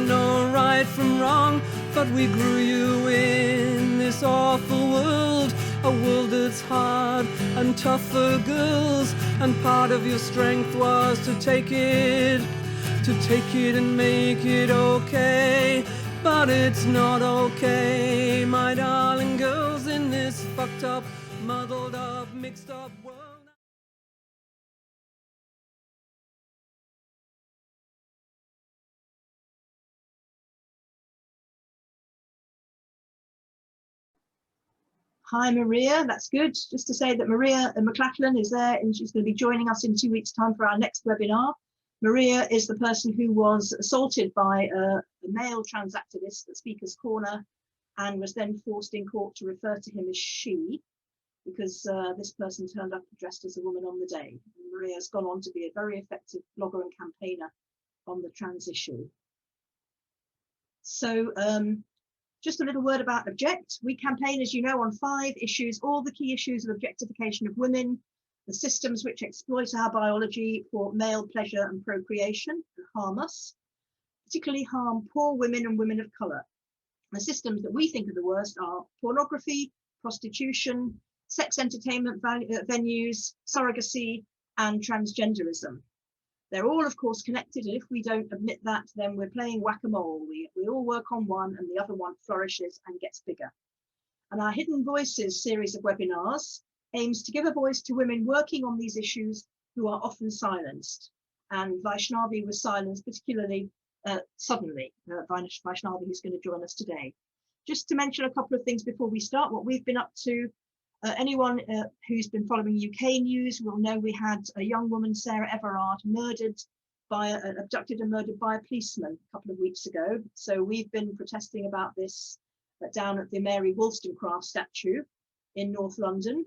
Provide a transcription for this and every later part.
don't know right from wrong, but we grew you in this awful world, a world that's hard and tough for girls, and part of your strength was to take it and make it okay. But it's not okay, my darling girls, in this fucked up, muddled up, mixed up world. Hi, Maria. That's good. Just to say that Maria McLachlan is there and she's going to be joining us in 2 weeks' time for our next webinar. Maria is the person who was assaulted by a male trans activist at Speaker's Corner and was then forced in court to refer to him as she, because this person turned up dressed as a woman on the day. And Maria's gone on to be a very effective blogger and campaigner on the trans issue. So just a little word about Object. We campaign, as you know, on 5 issues, all the key issues of objectification of women, the systems which exploit our biology for male pleasure and procreation and harm us, particularly harm poor women and women of colour. The systems that we think are the worst are pornography, prostitution, sex entertainment venues, surrogacy, and transgenderism. They're all, of course, connected, and if we don't admit that, then we're playing whack-a-mole. We all work on one, and the other one flourishes and gets bigger. And our Hidden Voices series of webinars aims to give a voice to women working on these issues who are often silenced. And Vaishnavi was silenced particularly suddenly. Vaishnavi, who's going to join us today. Just to mention a couple of things before we start, what we've been up to. Anyone who's been following UK news will know we had a young woman, Sarah Everard, abducted and murdered by a policeman a couple of weeks ago. So we've been protesting about this down at the Mary Wollstonecraft statue in North London.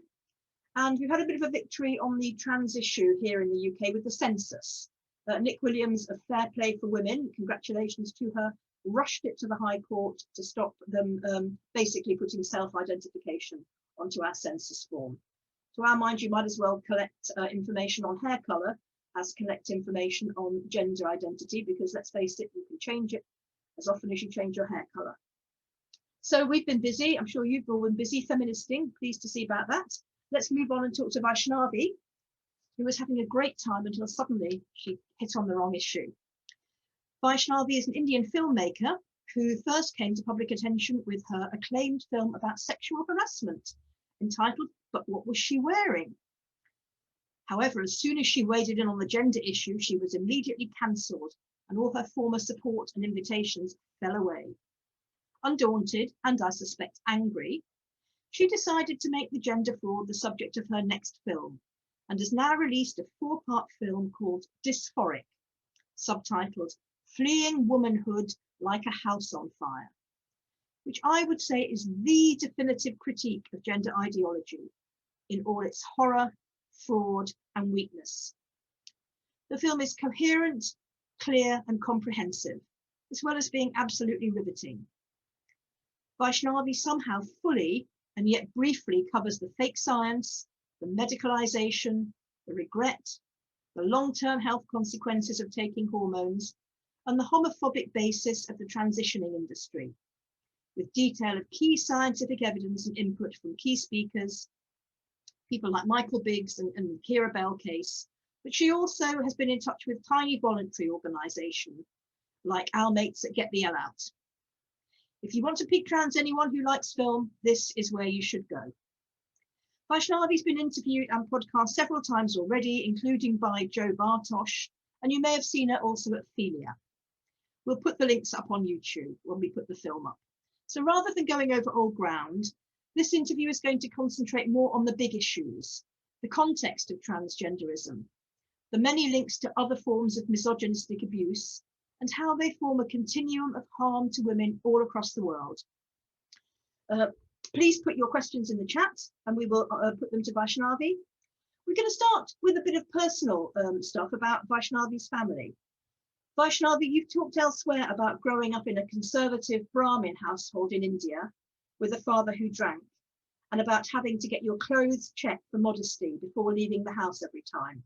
And we've had a bit of a victory on the trans issue here in the UK with the census. Nick Williams of Fair Play for Women, congratulations to her, rushed it to the High Court to stop them basically putting self-identification onto our census form. To our mind, you might as well collect information on hair colour as collect information on gender identity, because let's face it, you can change it as often as you change your hair colour. So we've been busy. I'm sure you've all been busy feministing. Pleased to see about that. Let's move on and talk to Vaishnavi, who was having a great time until suddenly she hit on the wrong issue. Vaishnavi is an Indian filmmaker who first came to public attention with her acclaimed film about sexual harassment, entitled But What Was She Wearing? However, as soon as she waded in on the gender issue, she was immediately cancelled and all her former support and invitations fell away. Undaunted, and I suspect angry, she decided to make the gender fraud the subject of her next film and has now released a 4-part film called DYSPHORIC, subtitled Fleeing Womanhood Like a House on Fire, which I would say is the definitive critique of gender ideology in all its horror, fraud, and weakness. The film is coherent, clear, and comprehensive, as well as being absolutely riveting. Vaishnavi somehow fully and yet briefly covers the fake science, the medicalization, the regret, the long-term health consequences of taking hormones, and the homophobic basis of the transitioning industry, with detail of key scientific evidence and input from key speakers, people like Michael Biggs and Kira Bell Case, but she also has been in touch with tiny voluntary organisations like Our Mates at Get the L Out. If you want to peak trans anyone who likes film, this is where you should go. Vaishnavi's been interviewed and podcast several times already, including by Joe Bartosh, and you may have seen her also at Philia. We'll put the links up on YouTube when we put the film up. So rather than going over old ground, this interview is going to concentrate more on the big issues, the context of transgenderism, the many links to other forms of misogynistic abuse, and how they form a continuum of harm to women all across the world. Please put your questions in the chat and we will put them to Vaishnavi. We're going to start with a bit of personal stuff about Vaishnavi's family. Vaishnavi, you've talked elsewhere about growing up in a conservative Brahmin household in India with a father who drank, and about having to get your clothes checked for modesty before leaving the house every time.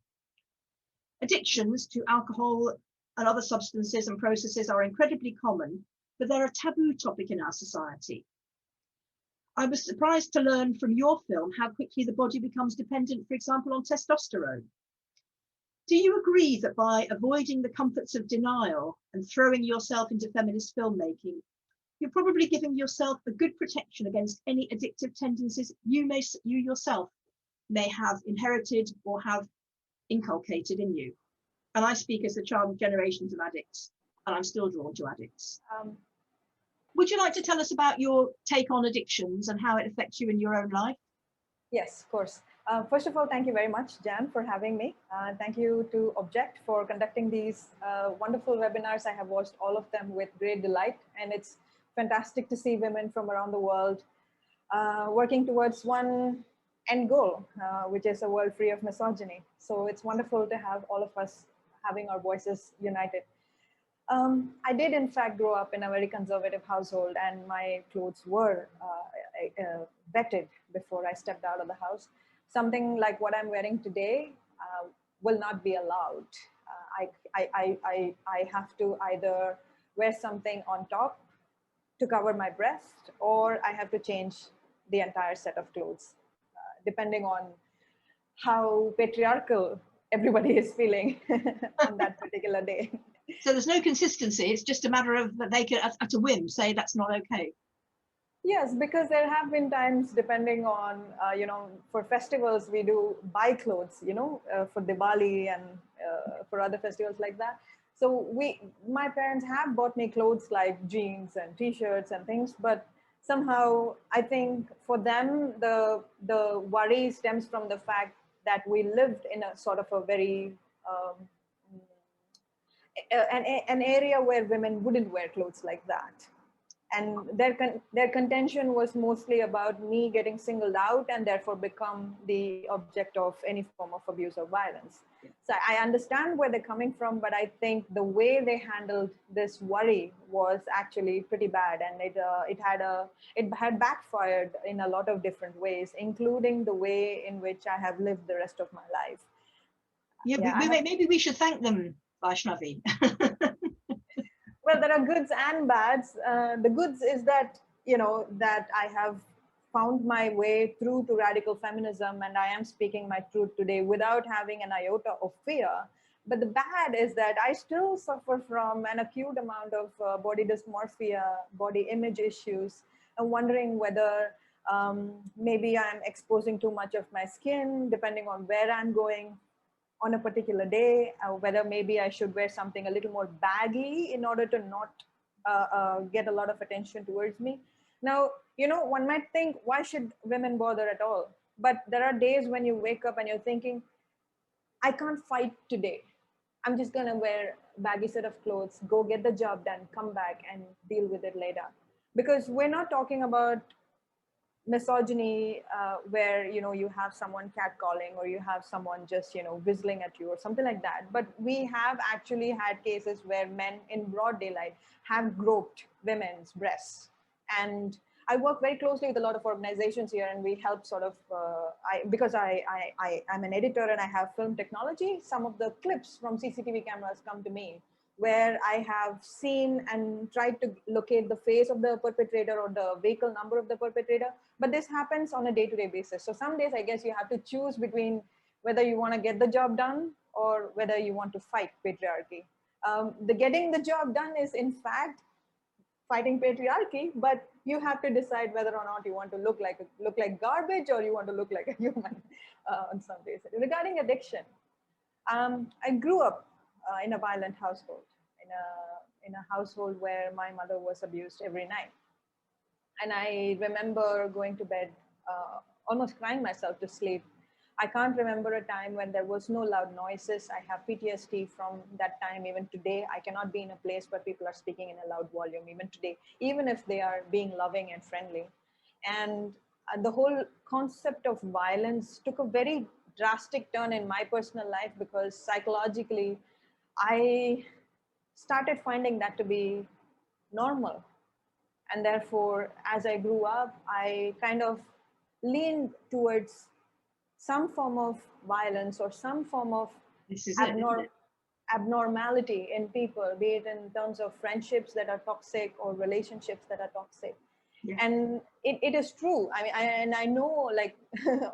Addictions to alcohol, and other substances and processes are incredibly common, but they're a taboo topic in our society. I was surprised to learn from your film how quickly the body becomes dependent, for example, on testosterone. Do you agree that by avoiding the comforts of denial and throwing yourself into feminist filmmaking, you're probably giving yourself a good protection against any addictive tendencies you yourself may have inherited or have inculcated in you? And I speak as the child of generations of addicts, and I'm still drawn to addicts. Would you like to tell us about your take on addictions and how it affects you in your own life? Yes, of course. First of all, thank you very much, Jan, for having me. Thank you to Object for conducting these wonderful webinars. I have watched all of them with great delight, and it's fantastic to see women from around the world working towards one end goal, which is a world free of misogyny. So it's wonderful to have all of us having our voices united. I did, in fact, grow up in a very conservative household, and my clothes were vetted before I stepped out of the house. Something like what I'm wearing today will not be allowed. I have to either wear something on top to cover my breast, or I have to change the entire set of clothes, depending on how patriarchal everybody is feeling on that particular day. So there's no consistency. It's just a matter of that they could, at a whim, say that's not okay. Yes, because there have been times, depending on, for festivals, we do buy clothes, for Diwali and for other festivals like that. So my parents have bought me clothes like jeans and t-shirts and things, but somehow I think for them, the worry stems from the fact that we lived in a sort of a very, an area where women wouldn't wear clothes like that. And their contention was mostly about me getting singled out and therefore become the object of any form of abuse or violence. Yeah. So I understand where they're coming from, but I think the way they handled this worry was actually pretty bad, and it had backfired in a lot of different ways, including the way in which I have lived the rest of my life. Yeah, maybe we should thank them, Vaishnavi. Well, there are goods and bads. The goods is that, that I have found my way through to radical feminism, and I am speaking my truth today without having an iota of fear. But the bad is that I still suffer from an acute amount of body dysmorphia, body image issues, and wondering whether maybe I'm exposing too much of my skin, depending on where I'm going on a particular day, whether maybe I should wear something a little more baggy in order to not get a lot of attention towards me. Now, one might think, why should women bother at all? But there are days when you wake up and you're thinking, I can't fight today. I'm just gonna wear a baggy set of clothes, go get the job done, come back and deal with it later. Because we're not talking about misogyny where you have someone catcalling or you have someone just whistling at you or something like that, but we have actually had cases where men in broad daylight have groped women's breasts. And I work very closely with a lot of organizations here, and we help sort of because I'm an editor and I have film technology, some of the clips from CCTV cameras come to me where I have seen and tried to locate the face of the perpetrator or the vehicle number of the perpetrator. But this happens on a day-to-day basis. So some days, I guess you have to choose between whether you want to get the job done or whether you want to fight patriarchy. The getting the job done is, in fact, fighting patriarchy, but you have to decide whether or not you want to look like garbage or you want to look like a human on some days. Regarding addiction, I grew up in a violent household, in a household where my mother was abused every night. And I remember going to bed, almost crying myself to sleep. I can't remember a time when there was no loud noises. I have PTSD from that time. Even today, I cannot be in a place where people are speaking in a loud volume, even today, even if they are being loving and friendly. And the whole concept of violence took a very drastic turn in my personal life, because psychologically, I started finding that to be normal. And therefore, as I grew up, I kind of leaned towards some form of violence or some form of abnormality in people, be it in terms of friendships that are toxic or relationships that are toxic. Yeah. And it is true. I mean, and I know, like,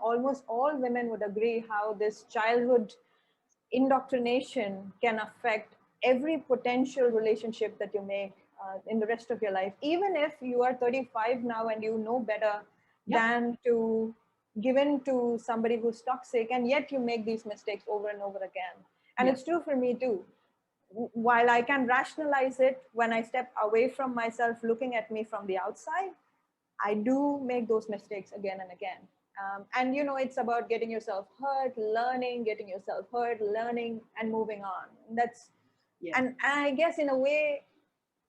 almost all women would agree how this childhood indoctrination can affect every potential relationship that you make in the rest of your life. Even if you are 35 now and you know better than to give in to somebody who's toxic, and yet you make these mistakes over and over again. And it's true for me too. While I can rationalize it when I step away from myself, looking at me from the outside, I do make those mistakes again and again. And you know, it's about getting yourself hurt, learning, getting yourself hurt, learning, and moving on. That's and I guess in a way,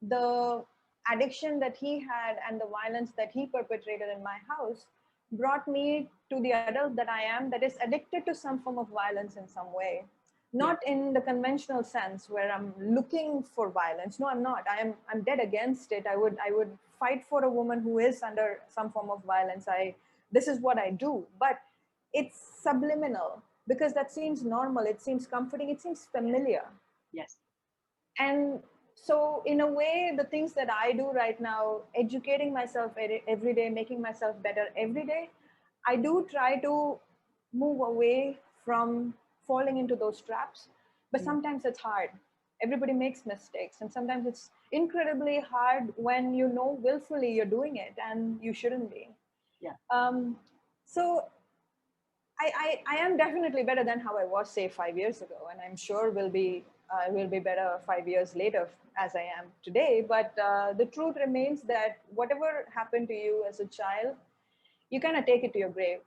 the addiction that he had and the violence that he perpetrated in my house brought me to the adult that I am, that is addicted to some form of violence in some way. Not in the conventional sense where I'm looking for violence. No, I'm not. I'm dead against it. I would fight for a woman who is under some form of violence. This is what I do. But it's subliminal, because that seems normal. It seems comforting. It seems familiar. Yes. And so in a way, the things that I do right now, educating myself every day, making myself better every day, I do try to move away from falling into those traps. But sometimes it's hard. Everybody makes mistakes. And sometimes it's incredibly hard when you know willfully you're doing it and you shouldn't be. So I am definitely better than how I was, say, 5 years ago. And I'm sure will be better 5 years later as I am today. But the truth remains that whatever happened to you as a child, you kind of take it to your grave.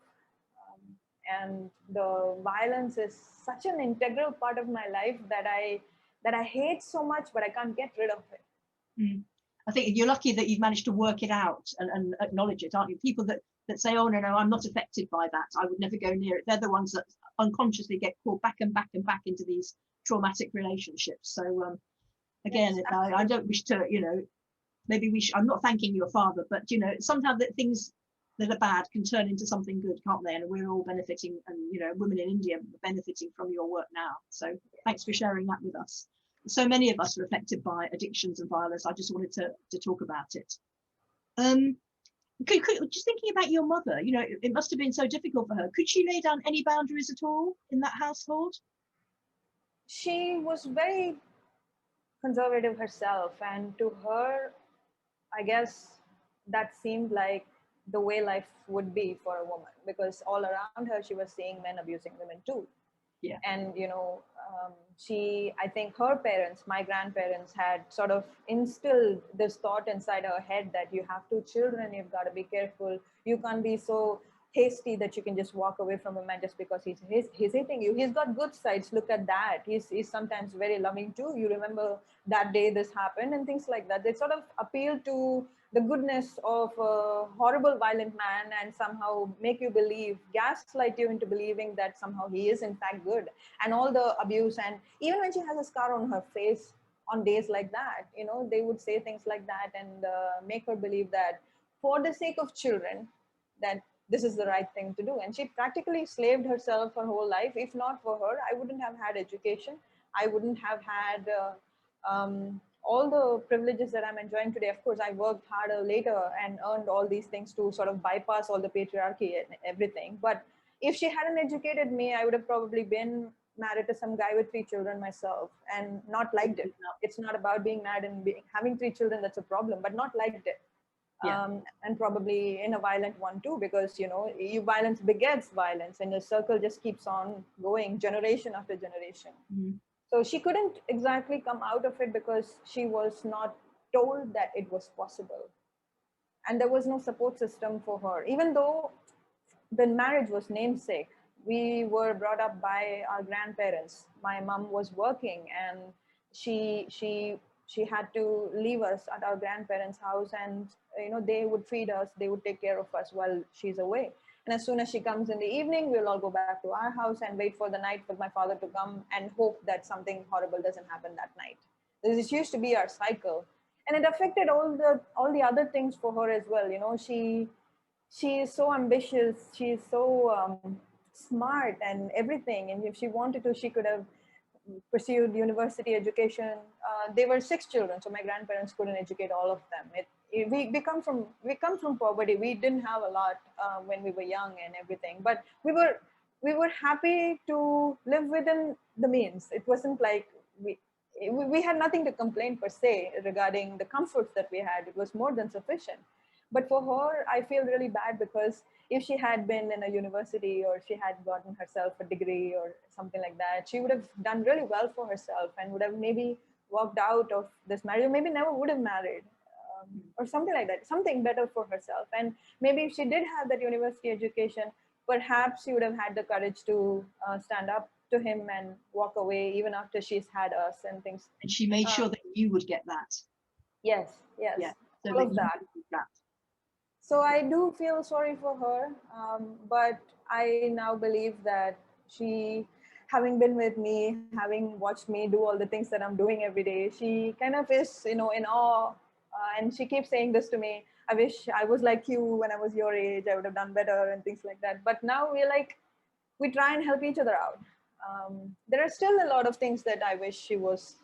And the violence is such an integral part of my life that I hate so much, but I can't get rid of it. I think you're lucky that you've managed to work it out and acknowledge it, aren't you? People that say, oh, no, I'm not affected by that, I would never go near it, they're the ones that unconsciously get caught back and back and back into these traumatic relationships. So again, yes, I don't wish to, maybe I'm not thanking your father, but sometimes that things that are bad can turn into something good, can't they? And we're all benefiting, and women in India are benefiting from your work now. So thanks for sharing that with us. So many of us are affected by addictions and violence. I just wanted to talk about it. Just thinking about your mother, it must have been so difficult for her. Could she lay down any boundaries at all in that household? She was very conservative herself, and to her, I guess that seemed like the way life would be for a woman, because all around her she was seeing men abusing women too. Yeah. And I think her parents, my grandparents, had sort of instilled this thought inside her head that you have 2 children, you've got to be careful, you can't be so hasty that you can just walk away from a man just because he's hitting you. He's got good sides, look at that. He's sometimes very loving too. You remember that day this happened, and things like that. They sort of appeal to the goodness of a horrible, violent man and somehow make you believe, gaslight you into believing that somehow he is in fact good. And all the abuse, and even when she has a scar on her face on days like that, they would say things like that and make her believe that for the sake of children, that this is the right thing to do. And she practically slaved herself her whole life. If not for her, I wouldn't have had education. I wouldn't have had all the privileges that I'm enjoying today. Of course, I worked harder later and earned all these things to sort of bypass all the patriarchy and everything. But if she hadn't educated me, I would have probably been married to some guy with 3 children myself and not liked it. It's not about being married and having 3 children that's a problem, but not liked it. Yeah. And probably in a violent one too, because violence begets violence, and the circle just keeps on going generation after generation. Mm-hmm. So she couldn't exactly come out of it because she was not told that it was possible, and there was no support system for her. Even though the marriage was namesake, we were brought up by our grandparents. My mom was working, and she had to leave us at our grandparents' house, and they would feed us, they would take care of us while she's away. And as soon as she comes in the evening, we'll all go back to our house and wait for the night for my father to come and hope that something horrible doesn't happen that night. This used to be our cycle, and it affected all the other things for her as well. She is so ambitious, she is so smart and everything, and if she wanted to, she could have pursued university education. They were 6 children, so my grandparents couldn't educate all of them. We come from poverty. We didn't have a lot when we were young and everything, but we were happy to live within the means. It wasn't like we had nothing to complain per se regarding the comforts that we had. It was more than sufficient. But for her, I feel really bad, because if she had been in a university or she had gotten herself a degree or something like that, she would have done really well for herself and would have maybe walked out of this marriage, or maybe never would have married, or something like that, something better for herself. And maybe if she did have that university education, perhaps she would have had the courage to stand up to him and walk away even after she's had us and things. And she made sure that you would get that. Yes, Yeah, so all of that. So I do feel sorry for her, but I now believe that she, having been with me, having watched me do all the things that I'm doing every day, she kind of is, in awe. And she keeps saying this to me: I wish I was like you when I was your age, I would have done better and things like that. But now we try and help each other out. There are still a lot of things that I wish she was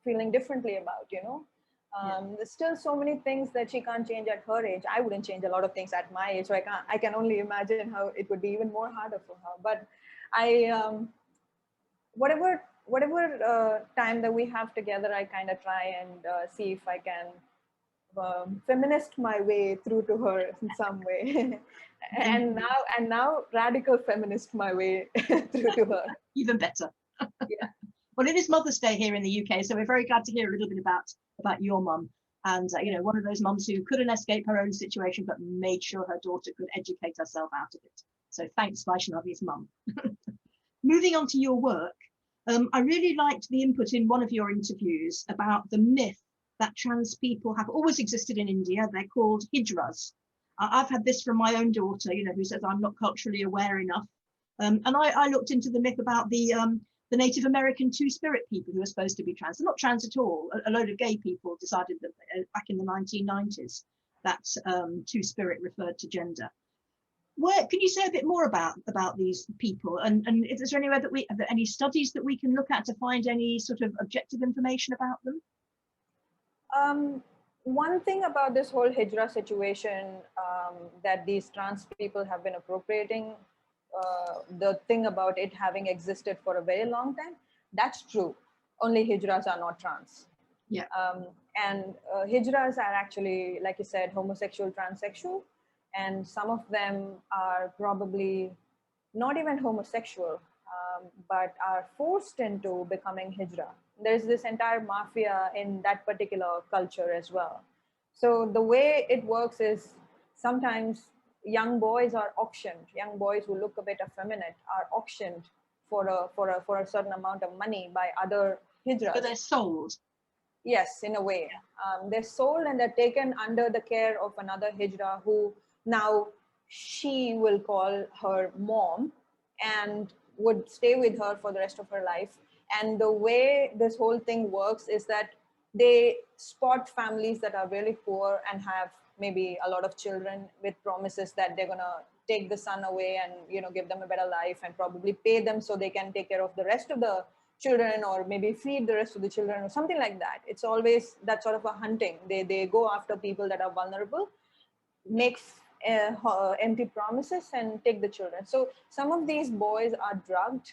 feeling differently about, There's still so many things that she can't change at her age. I wouldn't change a lot of things at my age, so I can only imagine how it would be even more harder for her. But whatever time that we have together, I kind of try and see if I can feminist my way through to her in some way. and now radical feminist my way through to her. Even better. Yeah. Well, it is Mother's Day here in the UK, so we're very glad to hear a little bit about your mum. And, one of those mums who couldn't escape her own situation, but made sure her daughter could educate herself out of it. So thanks, Vaishnavi's mum. Moving on to your work, I really liked the input in one of your interviews about the myth that trans people have always existed in India. They're called hijras. I've had this from my own daughter, who says I'm not culturally aware enough. And I looked into the myth about the Native American two-spirit people who are supposed to be trans. They're not trans at all. A load of gay people decided that back in the 1990s that two-spirit referred to gender. Can you say a bit more about these people? And is there anywhere are there any studies that we can look at to find any sort of objective information about them? One thing about this whole hijra situation that these trans people have been appropriating, the thing about it having existed for a very long time, that's true. Only hijras are not trans. Yeah. And hijras are actually, like you said, homosexual, transsexual, and some of them are probably not even homosexual, but are forced into becoming hijra. There's this entire mafia in that particular culture as well. So the way it works is sometimes young boys are auctioned. Young boys who look a bit effeminate are auctioned for a certain amount of money by other hijras. So they're sold. Yes, in a way. They're sold and they're taken under the care of another hijra who now she will call her mom and would stay with her for the rest of her life. And the way this whole thing works is that they spot families that are really poor and have maybe a lot of children with promises that they're going to take the son away and give them a better life and probably pay them so they can take care of the rest of the children, or maybe feed the rest of the children or something like that. It's always that sort of a hunting. They go after people that are vulnerable, make empty promises and take the children. So some of these boys are drugged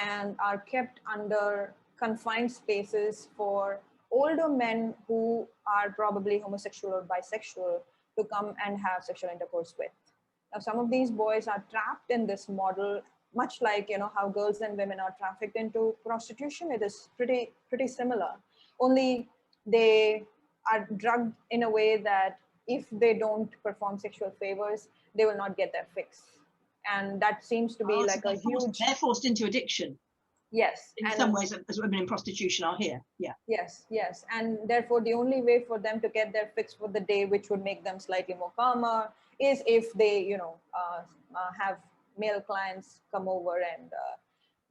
and are kept under confined spaces for older men who are probably homosexual or bisexual to come and have sexual intercourse with. Now, some of these boys are trapped in this model, much like how girls and women are trafficked into prostitution. It is pretty similar. Only they are drugged in a way that if they don't perform sexual favors, they will not get their fix. And that seems to be like a huge... They're forced into addiction. Yes. In some ways, as women in prostitution are here. Yeah. Yes. And therefore, the only way for them to get their fix for the day, which would make them slightly more calmer, is if they, have male clients come over and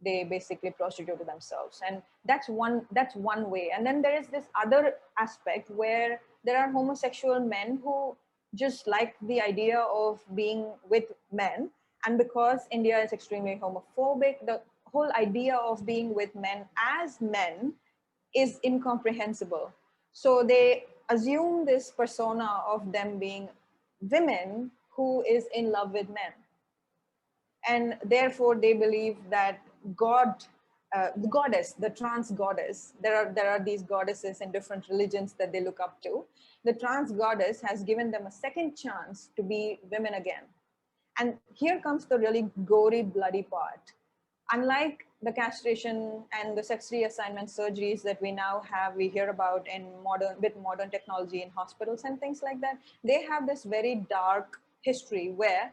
they basically prostitute themselves. And that's one way. And then there is this other aspect where there are homosexual men who just like the idea of being with men. And because India is extremely homophobic, the whole idea of being with men as men is incomprehensible. So they assume this persona of them being women who is in love with men. And therefore they believe that God, the goddess, the trans goddess, there are these goddesses in different religions that they look up to. The trans goddess has given them a second chance to be women again. And here comes the really gory, bloody part. Unlike the castration and the sex reassignment surgeries that we now have, we hear about in modern technology in hospitals and things like that, they have this very dark history where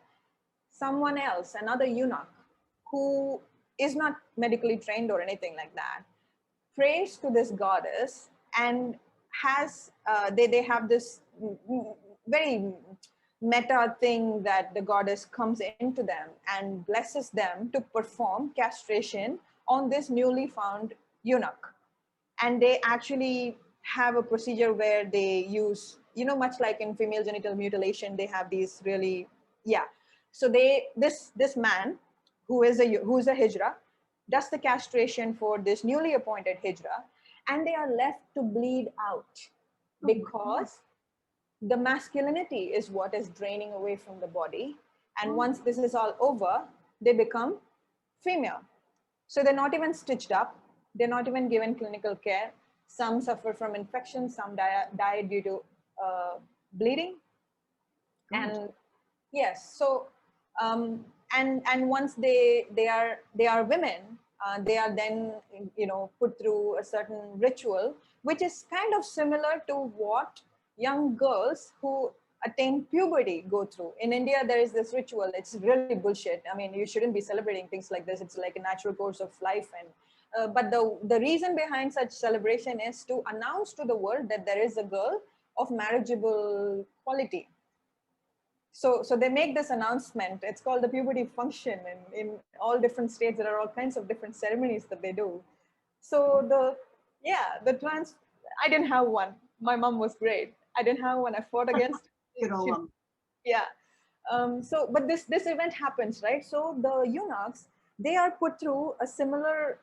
someone else, another eunuch, who is not medically trained or anything like that, prays to this goddess and has, they have this very meta thing that the goddess comes into them and blesses them to perform castration on this newly found eunuch. And they actually have a procedure where they use, much like in female genital mutilation, they have these really, yeah. So this man who's a hijra does the castration for this newly appointed hijra, and they are left to bleed out because the masculinity is what is draining away from the body. And once this is all over, they become female. So they're not even stitched up. They're not even given clinical care. Some suffer from infections, some die due to bleeding. And yes, so and once they are women, they are then put through a certain ritual, which is kind of similar to what young girls who attain puberty go through. In India, there is this ritual. It's really bullshit. I mean, you shouldn't be celebrating things like this. It's like a natural course of life. And but the reason behind such celebration is to announce to the world that there is a girl of marriageable quality. So they make this announcement. It's called the puberty function. And in all different states, there are all kinds of different ceremonies that they do. So the trans, I didn't have one. My mom was great. I didn't have one. I fought against Good old one. Yeah. But this event happens, right? So the eunuchs, they are put through a similar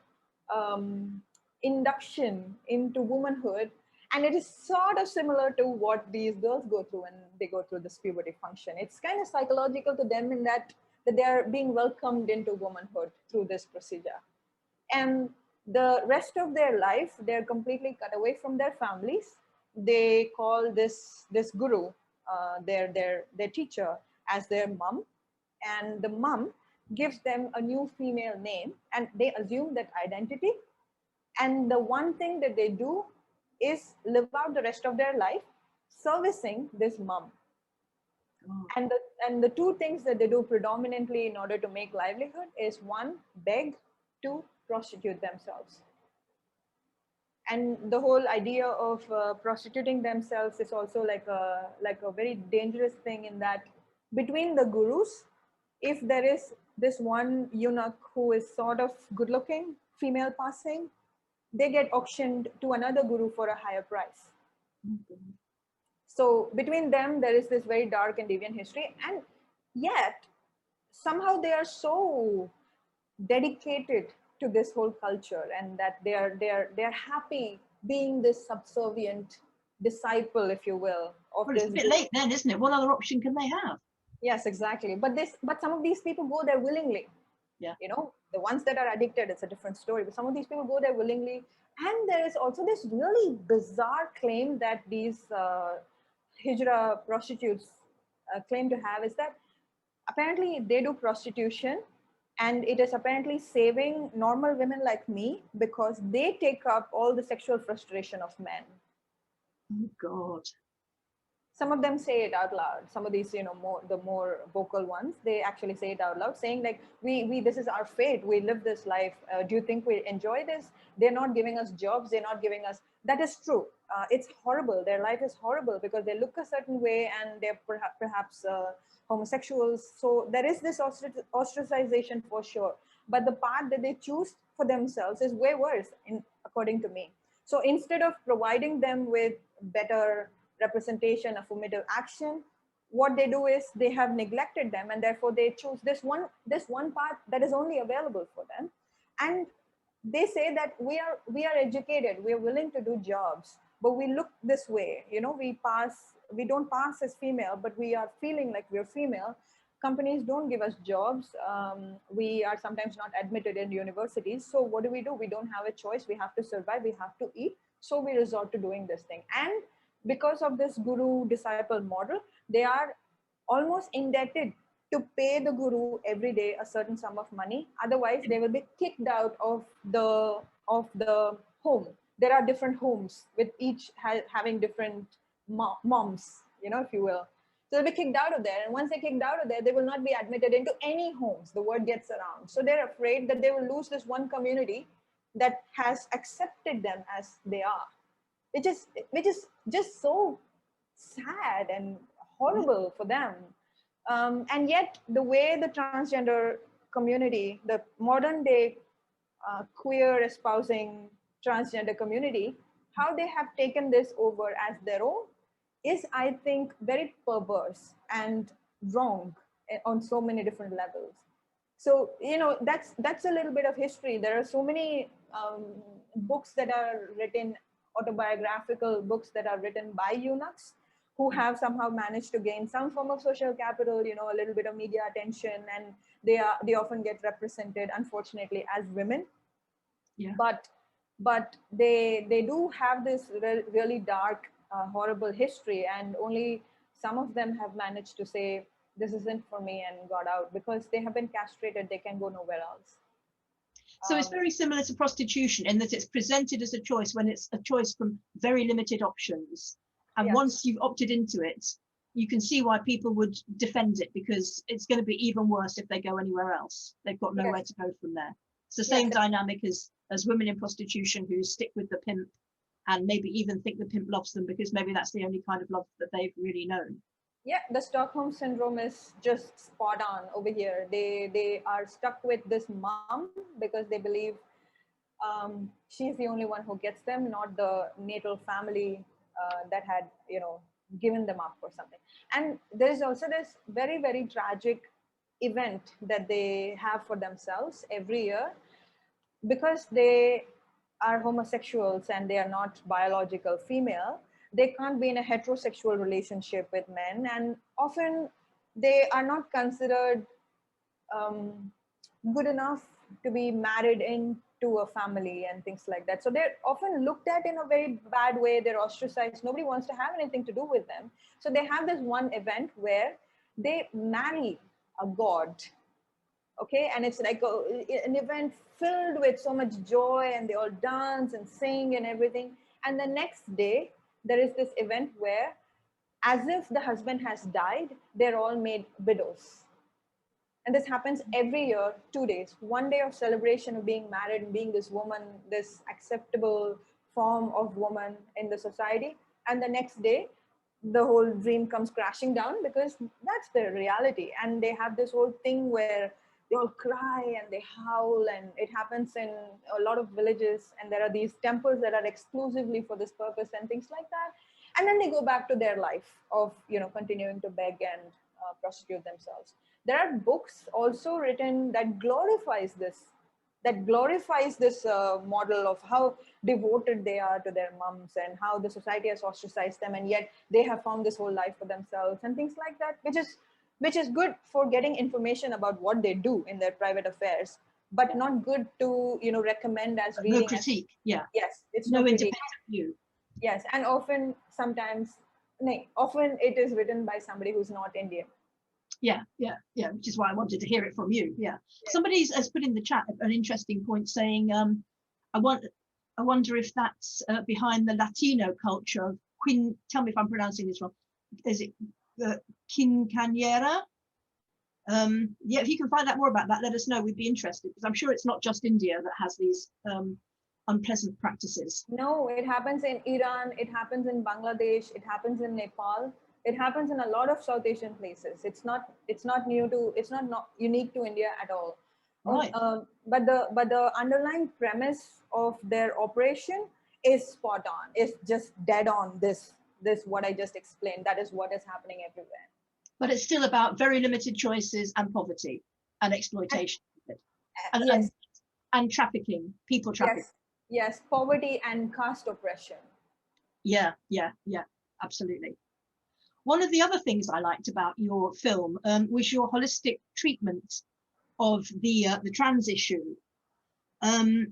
induction into womanhood. And it is sort of similar to what these girls go through when they go through this puberty function. It's kind of psychological to them in that they are being welcomed into womanhood through this procedure. And the rest of their life, they're completely cut away from their families. They call this guru, their teacher, as their mom. And the mom gives them a new female name, and they assume that identity. And the one thing that they do is live out the rest of their life servicing this mom. And the two things that they do predominantly in order to make livelihood is, one, beg, two, prostitute themselves. And the whole idea of prostituting themselves is also like a very dangerous thing, in that between the gurus, if there is this one eunuch who is sort of good looking, female passing, they get auctioned to another guru for a higher price. So between them, there is this very dark and deviant history. And yet somehow they are so dedicated to this whole culture, and that they're happy being this subservient disciple, if you will. Of Well, it's a bit late then, isn't it? What other option can they have? Yes, exactly. But some of these people go there willingly. Yeah. The ones that are addicted, it's a different story. But some of these people go there willingly. And there is also this really bizarre claim that these hijra prostitutes claim to have, is that apparently they do prostitution, and it is apparently saving normal women like me, because they take up all the sexual frustration of men. Oh God. Some of them say it out loud. Some of these, the more vocal ones, they actually say it out loud, saying like, we this is our fate. We live this life. Do you think we enjoy this? They're not giving us jobs. They're not giving us. That is true. It's horrible. Their life is horrible because they look a certain way, and they're perhaps homosexuals. So there is this ostracization for sure. But the path that they choose for themselves is way worse, according to me. So instead of providing them with better representation, affirmative action, what they do is they have neglected them, and therefore they choose this one path that is only available for them. And they say that we are educated, we are willing to do jobs, but we look this way, you know, we don't pass as female, but we are feeling like we're female. Companies don't give us jobs. We are sometimes not admitted in universities. So what do? We don't have a choice. We have to survive. We have to eat. So we resort to doing this thing. And because of this guru disciple model, they are almost indebted to pay the guru every day a certain sum of money. Otherwise, they will be kicked out of the home. There are different homes with each having different moms, you know, if you will. So they'll be kicked out of there. And once they're kicked out of there, they will not be admitted into any homes. The word gets around. So they're afraid that they will lose this one community that has accepted them as they are, which is just so sad and horrible for them. And yet the way the transgender community, the modern day queer espousing transgender community, how they have taken this over as their own is, I think, very perverse and wrong on so many different levels. So, you know, that's a little bit of history. There are so many books that are written, autobiographical books that are written by eunuchs who have somehow managed to gain some form of social capital, you know, a little bit of media attention, and they often get represented, unfortunately, as women. Yeah. But they do have this really dark, horrible history, and only some of them have managed to say, this isn't for me, and got out because they have been castrated. They can go nowhere else. So it's very similar to prostitution in that it's presented as a choice when it's a choice from very limited options. And once you've opted into it, you can see why people would defend it, because it's going to be even worse if they go anywhere else. They've got nowhere to go from there. It's the same dynamic as women in prostitution who stick with the pimp and maybe even think the pimp loves them because maybe that's the only kind of love that they've really known. Yeah, the Stockholm syndrome is just spot on over here. They are stuck with this mom because they believe she's the only one who gets them, not the natal family that had, you know, given them up or something. And there's also this very, very tragic event that they have for themselves every year, because they are homosexuals and they are not biological female. They can't be in a heterosexual relationship with men, and often they are not considered good enough to be married into a family and things like that. So they're often looked at in a very bad way. They're ostracized. Nobody wants to have anything to do with them. So they have this one event where they marry a god. Okay, and it's like an event filled with so much joy, and they all dance and sing and everything. And the next day, there is this event where, as if the husband has died, they're all made widows. And this happens every year, 2 days. 1 day of celebration of being married and being this woman, this acceptable form of woman in the society. And the next day, the whole dream comes crashing down, because that's the reality. And they have this whole thing where they all cry and they howl, and it happens in a lot of villages, and there are these temples that are exclusively for this purpose and things like that. And then they go back to their life of, you know, continuing to beg and prostitute themselves. There are books also written that glorifies this model of how devoted they are to their moms and how the society has ostracized them, and yet they have found this whole life for themselves and things like that, which is good for getting information about what they do in their private affairs, but not good to, you know, recommend as reading. No critique. Yes, it's no independent view. Yes, and often it is written by somebody who's not Indian. Yeah, which is why I wanted to hear it from you. Yeah. Somebody has put in the chat an interesting point saying, I wonder if that's behind the Latino culture of tell me if I'm pronouncing this wrong. Is it quinceañera? Yeah, if you can find out more about that, let us know. We'd be interested, because I'm sure it's not just India that has these unpleasant practices. No, it happens in Iran, it happens in Bangladesh, it happens in Nepal. It happens in a lot of South Asian places. It's not unique to India at all. Right. But the underlying premise of their operation is spot on. It's just dead on. This what I just explained. That is what is happening everywhere. But it's still about very limited choices and poverty and exploitation. Yes. And trafficking, people trafficking. Yes, poverty and caste oppression. Yeah, absolutely. One of the other things I liked about your film was your holistic treatment of the trans issue. And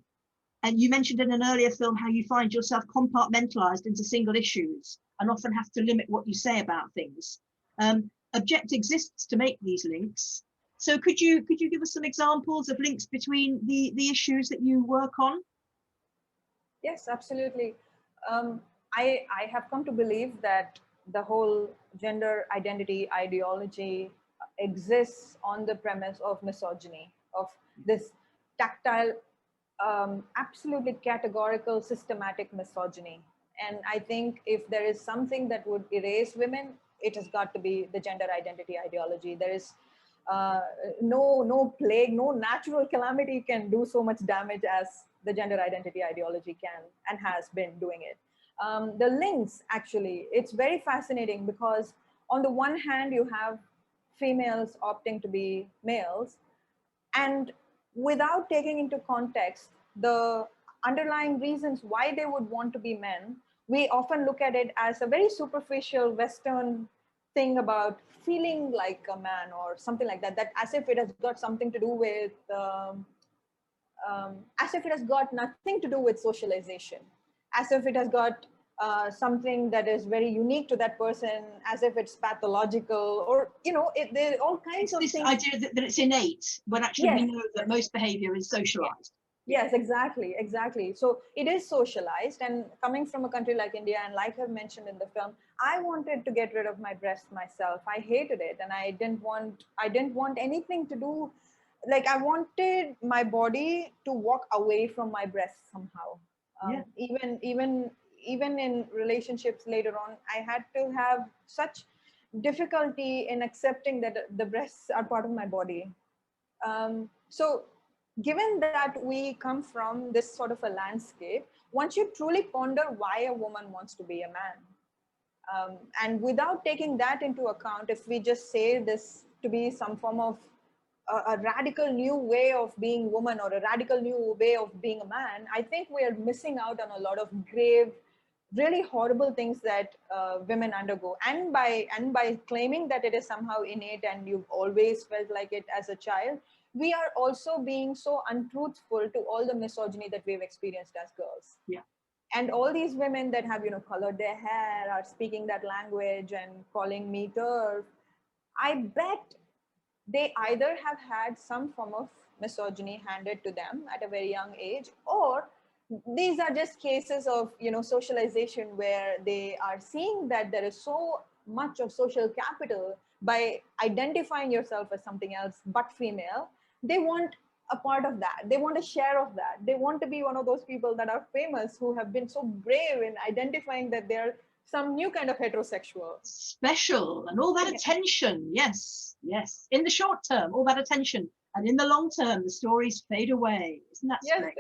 you mentioned in an earlier film how you find yourself compartmentalized into single issues and often have to limit what you say about things. Object exists to make these links. So could you give us some examples of links between the issues that you work on? Yes, absolutely. I have come to believe that the whole gender identity ideology exists on the premise of misogyny, of this tactile, absolutely categorical, systematic misogyny. And I think if there is something that would erase women, it has got to be the gender identity ideology. There is no plague, no natural calamity can do so much damage as the gender identity ideology can and has been doing it. The links, actually, it's very fascinating because on the one hand, you have females opting to be males, and without taking into context the underlying reasons why they would want to be men, we often look at it as a very superficial Western thing about feeling like a man or something like that, that as if it has got something to do with as if it has got nothing to do with socialization, as if it has got something that is very unique to that person, as if it's pathological, or there are all kinds of this things. idea that it's innate, when actually we know that most behavior is socialized. Yes, exactly. So it is socialized, and coming from a country like India, and like I've mentioned in the film, I wanted to get rid of my breast myself. I hated it, and I didn't want anything to do. Like, I wanted my body to walk away from my breast somehow. Even in relationships later on, I had to have such difficulty in accepting that the breasts are part of my body. So given that we come from this sort of a landscape, one should truly ponder why a woman wants to be a man. And without taking that into account, if we just say this to be some form of a radical new way of being woman or a radical new way of being a man, I think we are missing out on a lot of grave, really horrible things that women undergo. And by claiming that it is somehow innate and you've always felt like it as a child, we are also being so untruthful to all the misogyny that we've experienced as girls. Yeah. And all these women that have, colored their hair, are speaking that language and calling me TERF, I bet they either have had some form of misogyny handed to them at a very young age, or these are just cases of socialization where they are seeing that there is so much of social capital by identifying yourself as something else but female. They want a part of that, they want a share of that, they want to be one of those people that are famous, who have been so brave in identifying that they're some new kind of heterosexual, special, and all that attention. Yes, in the short term, all that attention, and in the long term, the stories fade away. Isn't that strange?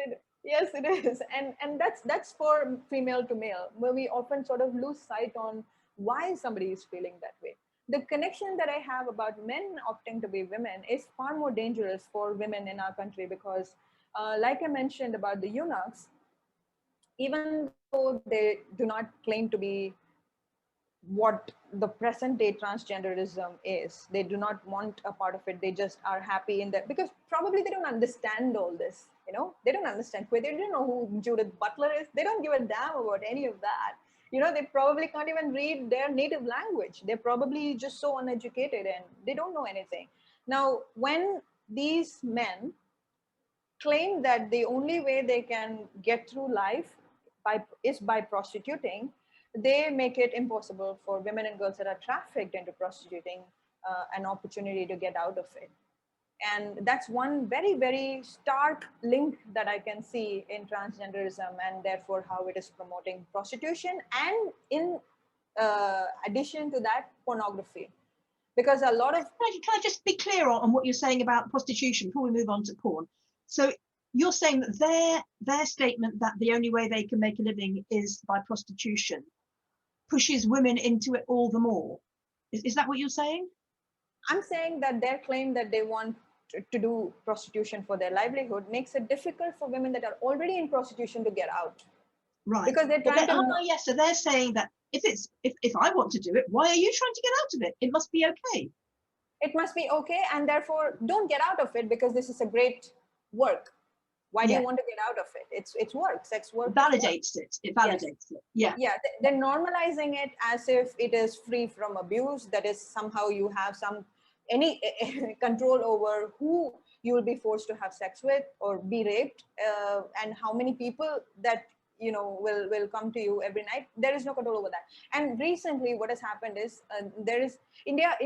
Yes, it is. And that's for female to male, where we often sort of lose sight on why somebody is feeling that way. The connection that I have about men opting to be women is far more dangerous for women in our country, because like I mentioned about the eunuchs, even though they do not claim to be what the present day transgenderism is, they do not want a part of it, they just are happy in that, because probably they don't understand all this, they don't understand, they don't know who Judith Butler is, they don't give a damn about any of that, they probably can't even read their native language, they're probably just so uneducated and they don't know anything. Now, when these men claim that the only way they can get through life is by prostituting, they make it impossible for women and girls that are trafficked into prostituting an opportunity to get out of it. And that's one very, very stark link that I can see in transgenderism, and therefore how it is promoting prostitution, and in addition to that, pornography. Because a lot of... Can I just be clear on what you're saying about prostitution before we move on to porn? So you're saying that their statement that the only way they can make a living is by prostitution pushes women into it all the more. Is that what you're saying? I'm saying that their claim that they want to do prostitution for their livelihood makes it difficult for women that are already in prostitution to get out. Right. Because they're trying to. Yes, so they're saying that if I want to do it, why are you trying to get out of it? It must be okay. It must be okay, and therefore don't get out of it because this is a great work. Why do you want to get out of it? It's work. Sex work validates it. It validates it. Yeah. Yeah. They're normalizing it as if it is free from abuse. That is somehow you have any control over who you will be forced to have sex with or be raped, and how many people that will come to you every night. There is no control over that. And recently what has happened is India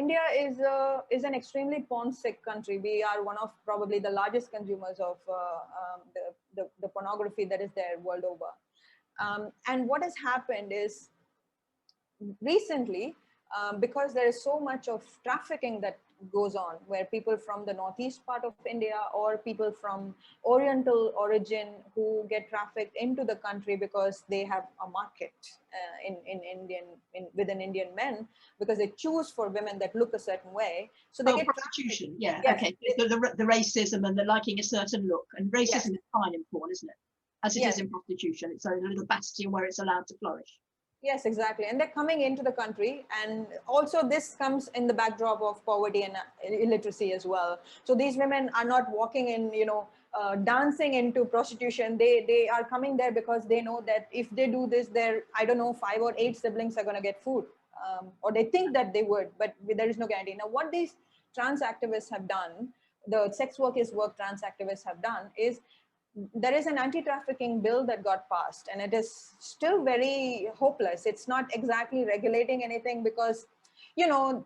is an extremely porn sick country. We are one of probably the largest consumers of the pornography that is there world over. And what has happened is recently, because there is so much of trafficking that goes on, where people from the northeast part of India or people from Oriental origin who get trafficked into the country because they have a market within Indian men, because they choose for women that look a certain way. So they get prostitution. Yeah. Yes. Okay. The racism and the liking a certain look, and racism is fine in porn, isn't it? As it is in prostitution. It's a little bastion where it's allowed to flourish. Yes, exactly. And they're coming into the country. And also this comes in the backdrop of poverty and illiteracy as well. So these women are not walking in, dancing into prostitution. They are coming there because they know that if they do this, their, 5 or 8 siblings are going to get food. Or they think that they would, but there is no guarantee. Now, what these trans activists have done, the sex work is work trans activists have done, is there is an anti-trafficking bill that got passed, and it is still very hopeless. It's not exactly regulating anything because,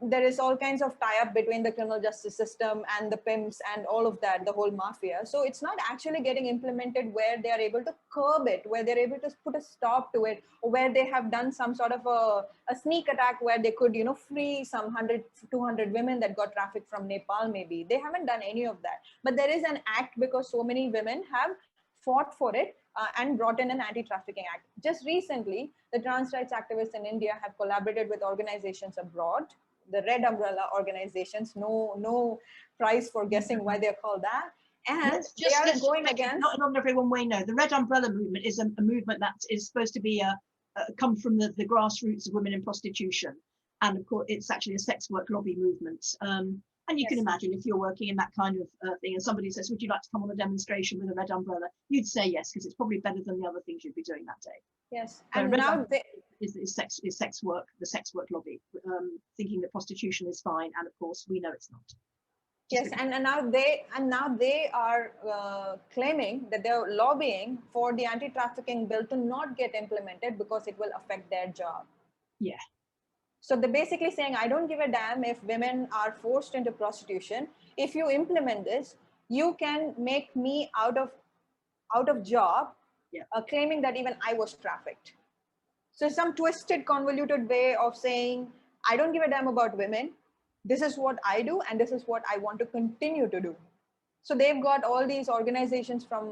there is all kinds of tie-up between the criminal justice system and the pimps and all of that, the whole mafia. So it's not actually getting implemented where they are able to curb it, where they're able to put a stop to it, or where they have done some sort of a sneak attack where they could, free some 100, 200 women that got trafficked from Nepal maybe. They haven't done any of that. But there is an act because so many women have fought for it and brought in an anti-trafficking act. Just recently, the trans rights activists in India have collaborated with organizations abroad, the Red Umbrella organizations, no prize for guessing why they're called that. And they are going against... Not everyone may know. The Red Umbrella movement is a movement that is supposed to be come from the grassroots of women in prostitution. And of course, it's actually a sex work lobby movement. And you can imagine if you're working in that kind of thing and somebody says, would you like to come on a demonstration with a red umbrella? You'd say yes, because it's probably better than the other things you'd be doing that day. Yes. So and now is sex work, the sex work lobby, thinking that prostitution is fine. And of course, we know it's not. Yes, and now they are claiming that they're lobbying for the anti-trafficking bill to not get implemented because it will affect their job. Yeah. So they're basically saying, I don't give a damn if women are forced into prostitution. If you implement this, you can make me out of job, claiming that even I was trafficked. So some twisted, convoluted way of saying, I don't give a damn about women. This is what I do, and this is what I want to continue to do. So they've got all these organizations from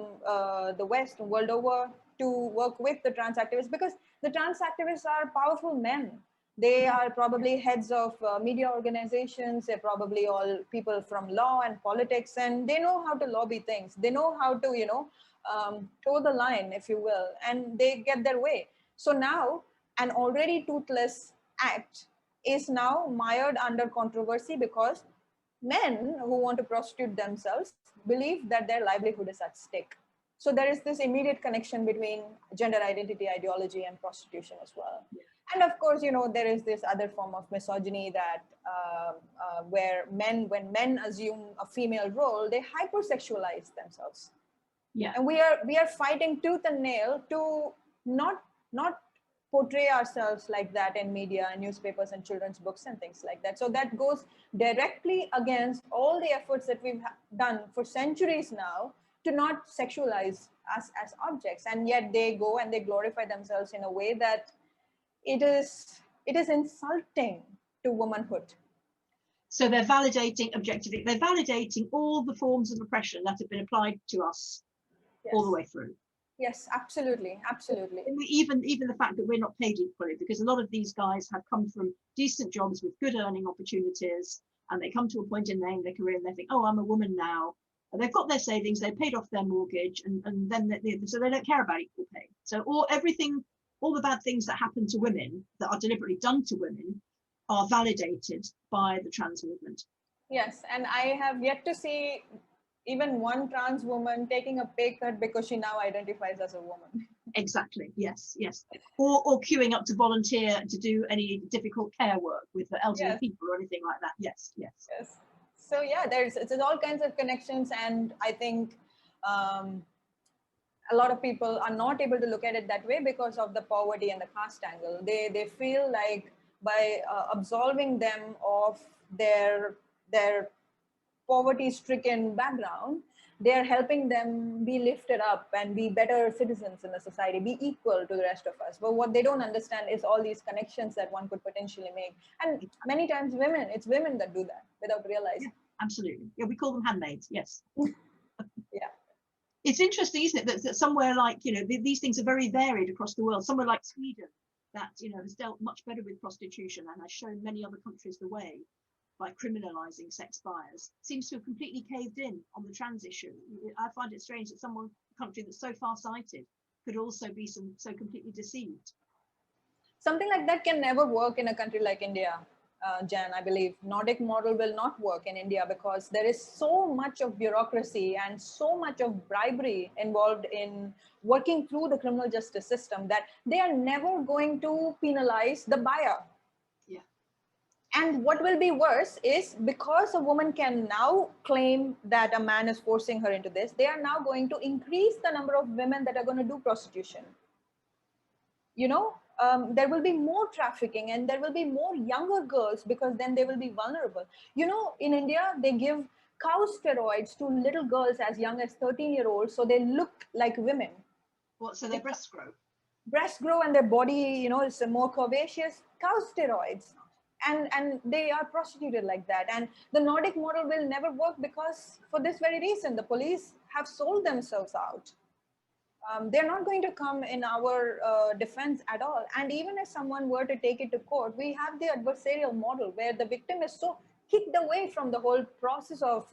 the West, world over, to work with the trans activists, because the trans activists are powerful men. They are probably heads of media organizations. They're probably all people from law and politics, and they know how to lobby things. They know how to, toe the line, if you will, and they get their way. So now an already toothless act is now mired under controversy because men who want to prostitute themselves believe that their livelihood is at stake. So there is this immediate connection between gender identity, ideology, and prostitution as well. Yeah. And of course, there is this other form of misogyny that where when men assume a female role, they hypersexualize themselves. Yeah. And we are fighting tooth and nail to not portray ourselves like that in media and newspapers and children's books and things like that. So that goes directly against all the efforts that we've done for centuries now to not sexualize us as objects. And yet they go and they glorify themselves in a way that it is insulting to womanhood. So they're validating objectivity. They're validating all the forms of oppression that have been applied to us all the way through. Yes, absolutely, absolutely. Even the fact that we're not paid equally, because a lot of these guys have come from decent jobs with good earning opportunities, and they come to a point in their career and they think, oh, I'm a woman now. And they've got their savings, they've paid off their mortgage, and then so they don't care about equal pay. So all the bad things that happen to women that are deliberately done to women are validated by the trans movement. Yes, and I have yet to see even one trans woman taking a pay cut because she now identifies as a woman. Exactly. Yes. Yes. Or queuing up to volunteer to do any difficult care work with the elderly people or anything like that. Yes. Yes. Yes. So yeah, it's all kinds of connections, and I think a lot of people are not able to look at it that way because of the poverty and the caste angle. They feel like by absolving them of their poverty-stricken background, they are helping them be lifted up and be better citizens in the society, be equal to the rest of us. But what they don't understand is all these connections that one could potentially make. And many times it's women that do that without realizing. Yeah, absolutely. Yeah, we call them handmaids. Yes. Yeah. It's interesting, isn't it, that somewhere like, these things are very varied across the world. Somewhere like Sweden, that, has dealt much better with prostitution and has shown many other countries the way by criminalizing sex buyers, seems to have completely caved in on the trans issue. I find it strange that a country that's so far-sighted could also be so completely deceived. Something like that can never work in a country like India, Jan. I believe Nordic model will not work in India because there is so much of bureaucracy and so much of bribery involved in working through the criminal justice system that they are never going to penalize the buyer. Yeah. And what will be worse is, because a woman can now claim that a man is forcing her into this, they are now going to increase the number of women that are going to do prostitution. There will be more trafficking and there will be more younger girls because then they will be vulnerable. In India, they give cow steroids to little girls as young as 13-year-olds so they look like women. What, so their breasts grow? Breasts grow and their body, is more curvaceous. Cow steroids. And they are prostituted like that. And the Nordic model will never work because for this very reason, the police have sold themselves out. They're not going to come in our defense at all. And even if someone were to take it to court, we have the adversarial model where the victim is so kicked away from the whole process of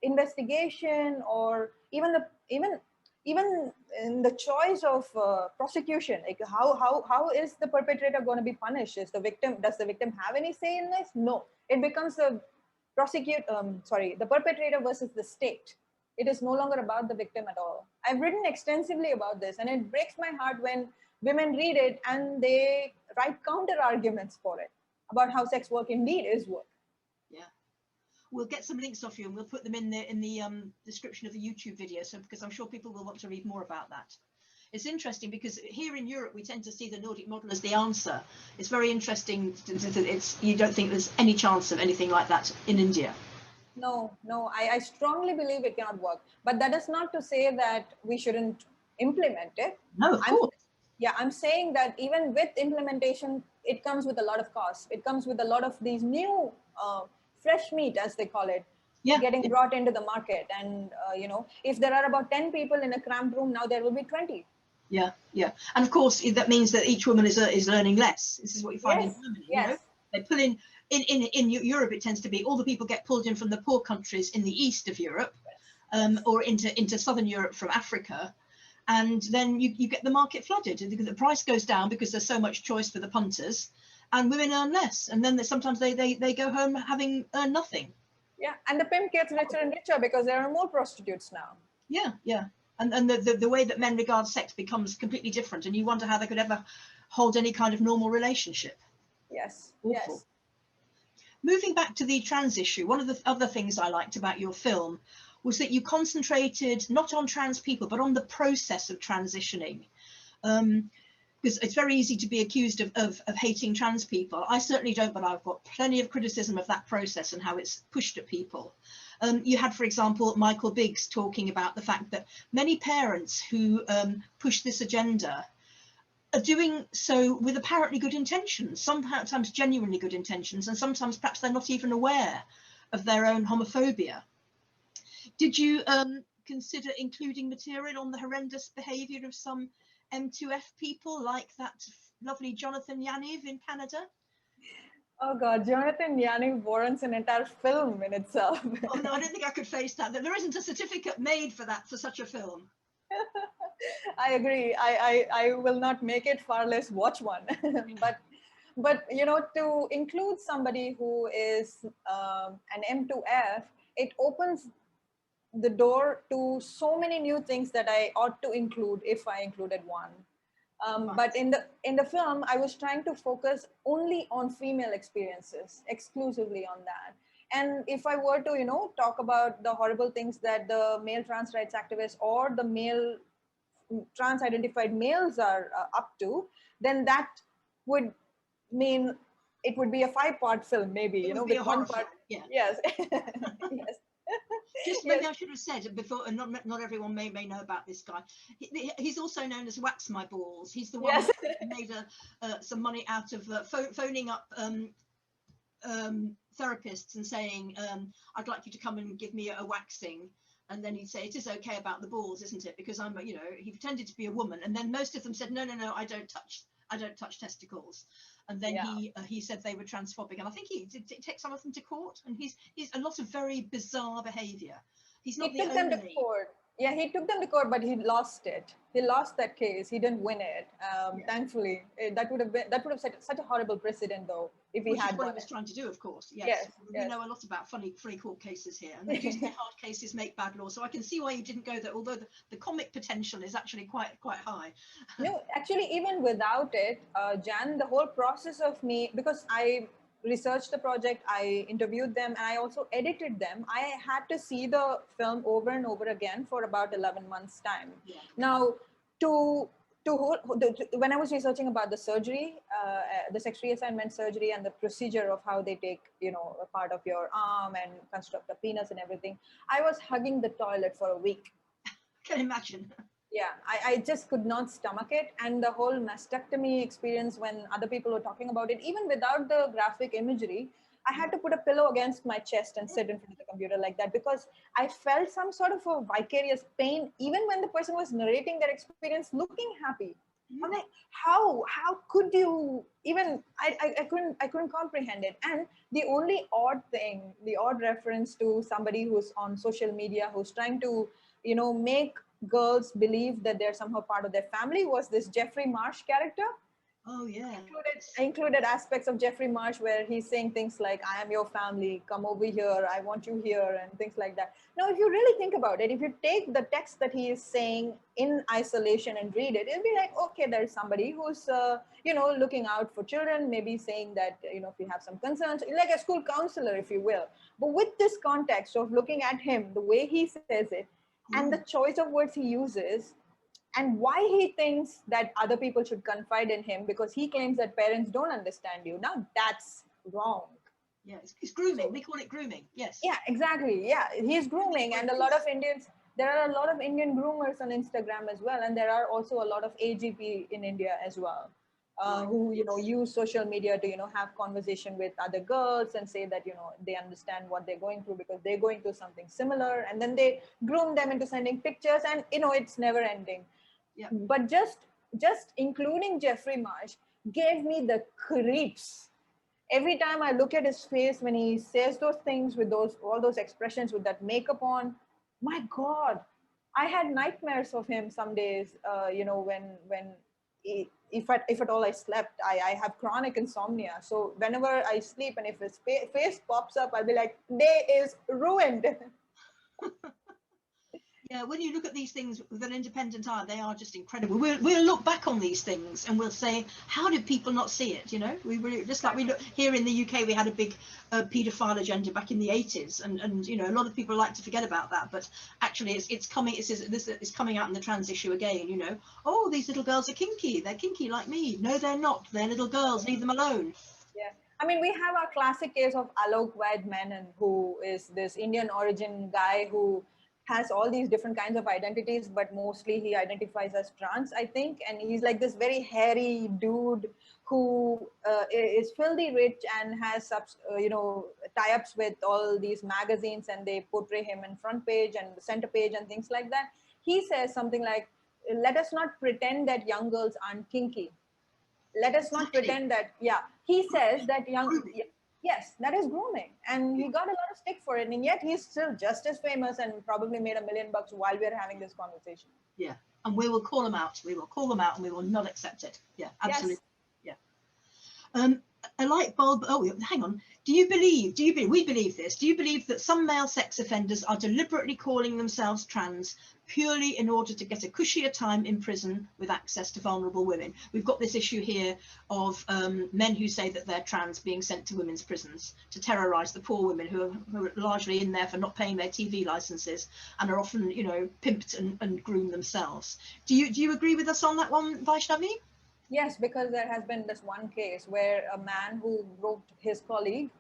investigation, or even in the choice of prosecution. Like how is the perpetrator going to be punished? Does the victim have any say in this? No, it becomes the perpetrator versus the state. It is no longer about the victim at all. I've written extensively about this, and it breaks my heart when women read it and they write counter arguments for it about how sex work indeed is work. Yeah, we'll get some links off you and we'll put them in the description of the YouTube video, because I'm sure people will want to read more about that. It's interesting because here in Europe we tend to see the Nordic model as the answer. It's very interesting. You don't think there's any chance of anything like that in India? No, I strongly believe it cannot work. But that is not to say that we shouldn't implement it. No, of course. Yeah, I'm saying that even with implementation, it comes with a lot of costs. It comes with a lot of these new fresh meat, as they call it, getting brought into the market. And, if there are about 10 people in a cramped room, now there will be 20. Yeah. And of course, that means that each woman is learning less. This is what you find in Germany. Yes. They pull in Europe, it tends to be all the people get pulled in from the poor countries in the east of Europe, or into southern Europe from Africa, and then you get the market flooded. The price goes down because there's so much choice for the punters, and women earn less, and then sometimes they go home having earned nothing. Yeah, and the pimp gets richer and richer because there are more prostitutes now. Yeah, and the way that men regard sex becomes completely different, and you wonder how they could ever hold any kind of normal relationship. Yes. Awful. Yes. Moving back to the trans issue, one of the other things I liked about your film was that you concentrated not on trans people, but on the process of transitioning. Because it's very easy to be accused of hating trans people. I certainly don't, but I've got plenty of criticism of that process and how it's pushed at people. You had, for example, Michael Biggs talking about the fact that many parents who push this agenda are doing so with apparently good intentions, sometimes genuinely good intentions, and sometimes perhaps they're not even aware of their own homophobia. Did you consider including material on the horrendous behaviour of some M2F people, like that lovely Jonathan Yaniv in Canada? Oh God, Jonathan Yannick warrants an entire film in itself. Oh no, I don't think I could face that. There isn't a certificate made for that, for such a film. I agree. I will not make it, far less watch one. but you know, to include somebody who is an M2F, it opens the door to so many new things that I ought to include if I included one. Right. But in the film, I was trying to focus only on female experiences, exclusively on that. And if I were to, you know, talk about the horrible things that the male trans rights activists or the male trans identified males are up to, then that would mean it would be a 5-part film, maybe, It you know, would be with a one horror part. film, yeah. Yes. Yes. Just Yes. maybe I should have said before, and not everyone may know about this guy. He's also known as Wax My Balls. He's the one Yes. who made some money out of phoning up therapists and saying, I'd like you to come and give me a waxing. And then he'd say, it is okay about the balls, isn't it? Because I'm, you know, he pretended to be a woman. And then most of them said, no, I don't touch testicles. And then he said they were transphobic. And I think he did take some of them to court. And he's a lot of very bizarre behavior. He's not He the took them to only. court. Yeah, he took them to court, but he lost it. He lost that case. He didn't win it. Thankfully, that would have set such a horrible precedent, though, if he Which had is what won he was it. trying to do, of course. Yes. Yes, We yes. know a lot about free court cases here, and they do say hard cases make bad law. So I can see why you didn't go there, although the comic potential is actually quite high. No, actually, even without it, Jan, the whole process of me, because I researched the project, I interviewed them, and I also edited them. I had to see the film over and over again for about 11 months' time. Yeah. Now, to when I was researching about the surgery, the sex reassignment surgery, and the procedure of how they take, you know, a part of your arm and construct a penis and everything, I was hugging the toilet for a week. I can imagine. Yeah, I just could not stomach it. And the whole mastectomy experience, when other people were talking about it, even without the graphic imagery, I had to put a pillow against my chest and sit in front of the computer like that, because I felt some sort of a vicarious pain, even when the person was narrating their experience looking happy. I'm like, how could you even, I couldn't comprehend it. And the only odd thing, the odd reference to somebody who's on social media, who's trying to, you know, make girls believe that they're somehow part of their family, was this Jeffrey Marsh character. Oh yeah. I included aspects of Jeffrey Marsh where he's saying things like, I am your family, come over here, I want you here, and things like that. Now, if you really think about it, if you take the text that he is saying in isolation and read it, it'll be like, okay, there's somebody who's, you know, looking out for children, maybe saying that, you know, if you have some concerns, like a school counselor, if you will. But with this context of looking at him, the way he says it, and the choice of words he uses, and why he thinks that other people should confide in him, because he claims that parents don't understand you. Now that's wrong. Yeah, it's grooming. We call it grooming. Yes. Yeah, exactly. Yeah, he's grooming. And a lot of Indians, there are a lot of Indian groomers on Instagram as well. And there are also a lot of AGP in India as well. Who, you know, use social media to, you know, have conversation with other girls and say that, you know, they understand what they're going through because they're going through something similar, and then they groom them into sending pictures, and, you know, it's never ending. Yeah. But just including Jeffrey Marsh gave me the creeps. Every time I look at his face when he says those things with all those expressions with that makeup on, my God, I had nightmares of him some days. You know, when if at all I slept, I have chronic insomnia. So whenever I sleep and if his face pops up, I'll be like, day is ruined. Yeah, when you look at these things with an independent eye, they are just incredible. We'll look back on these things and we'll say, how did people not see it? You know, we really, just like we look here in the UK, we had a big paedophile agenda back in the 80s, and you know, a lot of people like to forget about that, but actually it's coming out in the trans issue again. You know, oh, these little girls are kinky. They're kinky like me. No, they're not. They're little girls. Leave them alone. Yeah, I mean, we have our classic case of Alok Vaid Menon, who is this Indian origin guy who has all these different kinds of identities, but mostly he identifies as trans, I think. And he's like this very hairy dude who is filthy rich and has, you know, tie-ups with all these magazines, and they portray him in front page and the center page and things like that. He says something like, let us not pretend that young girls aren't kinky. let us not Exactly. pretend that, yeah, he says that yes, that is grooming. And he got a lot of stick for it. And yet he's still just as famous and probably made $1 million while we're having this conversation. Yeah. And we will call them out. We will call them out and we will not accept it. Yeah, absolutely. Yes. Yeah. A light bulb. Oh, hang on. We believe this. Do you believe that some male sex offenders are deliberately calling themselves trans purely in order to get a cushier time in prison with access to vulnerable women? We've got this issue here of men who say that they're trans being sent to women's prisons to terrorise the poor women who are largely in there for not paying their TV licenses and are often, you know, pimped and groomed themselves. Do you agree with us on that one, Vaishnavi? Yes, because there has been this one case where a man who groped his colleague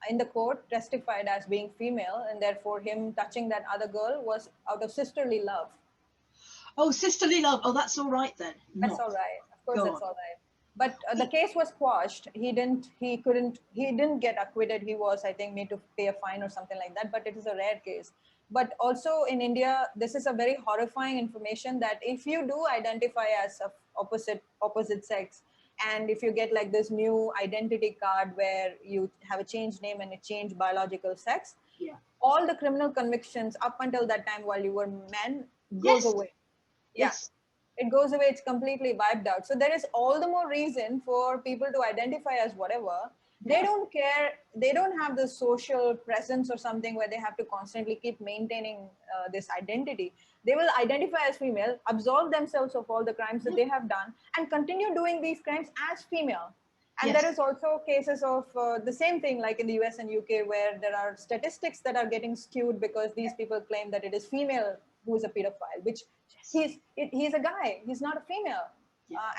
in the court testified as being female, and therefore him touching that other girl was out of sisterly love. Oh, sisterly love. Oh, that's all right then. That's all right. Of course, Go that's on. all right. But the case was quashed. He didn't get acquitted. He was, I think, made to pay a fine or something like that. But it is a rare case. But also in India, this is a very horrifying information that if you do identify as of opposite sex, and if you get like this new identity card where you have a changed name and a changed biological sex, Yeah. all the criminal convictions up until that time while you were men goes away. Yes. It goes away. It's completely wiped out. So there is all the more reason for people to identify as whatever. They don't care. They don't have the social presence or something where they have to constantly keep maintaining this identity. They will identify as female, absolve themselves of all the crimes that they have done, and continue doing these crimes as female. And there is also cases of the same thing like in the US and UK where there are statistics that are getting skewed because these people claim that it is female who is a pedophile, which he's a guy, he's not a female.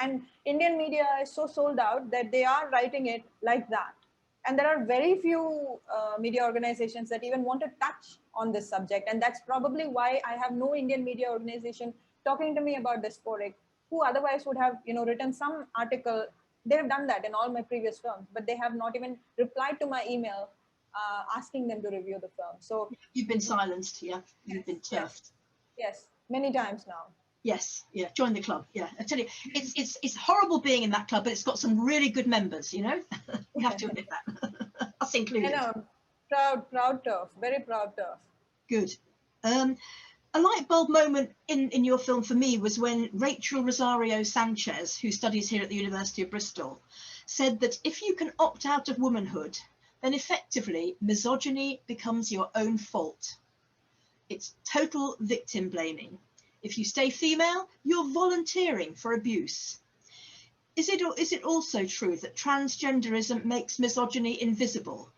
And Indian media is so sold out that they are writing it like that. And there are very few media organizations that even want to touch on this subject. And that's probably why I have no Indian media organization talking to me about DYSPHORIC, who otherwise would have, you know, written some article. They have done that in all my previous films, but they have not even replied to my email asking them to review the film. So you've been silenced. Yeah, you've been turfed. Yes, many times now. Yes, yeah, join the club. Yeah, I tell you, it's horrible being in that club, but it's got some really good members. You know, we have to admit that, us included. I know, proud turf, very proud turf. Good. A light bulb moment in your film for me was when Rachel Rosario Sanchez, who studies here at the University of Bristol, said that if you can opt out of womanhood, then effectively misogyny becomes your own fault. It's total victim blaming. If you stay female, you're volunteering for abuse. Is it also true that transgenderism makes misogyny invisible?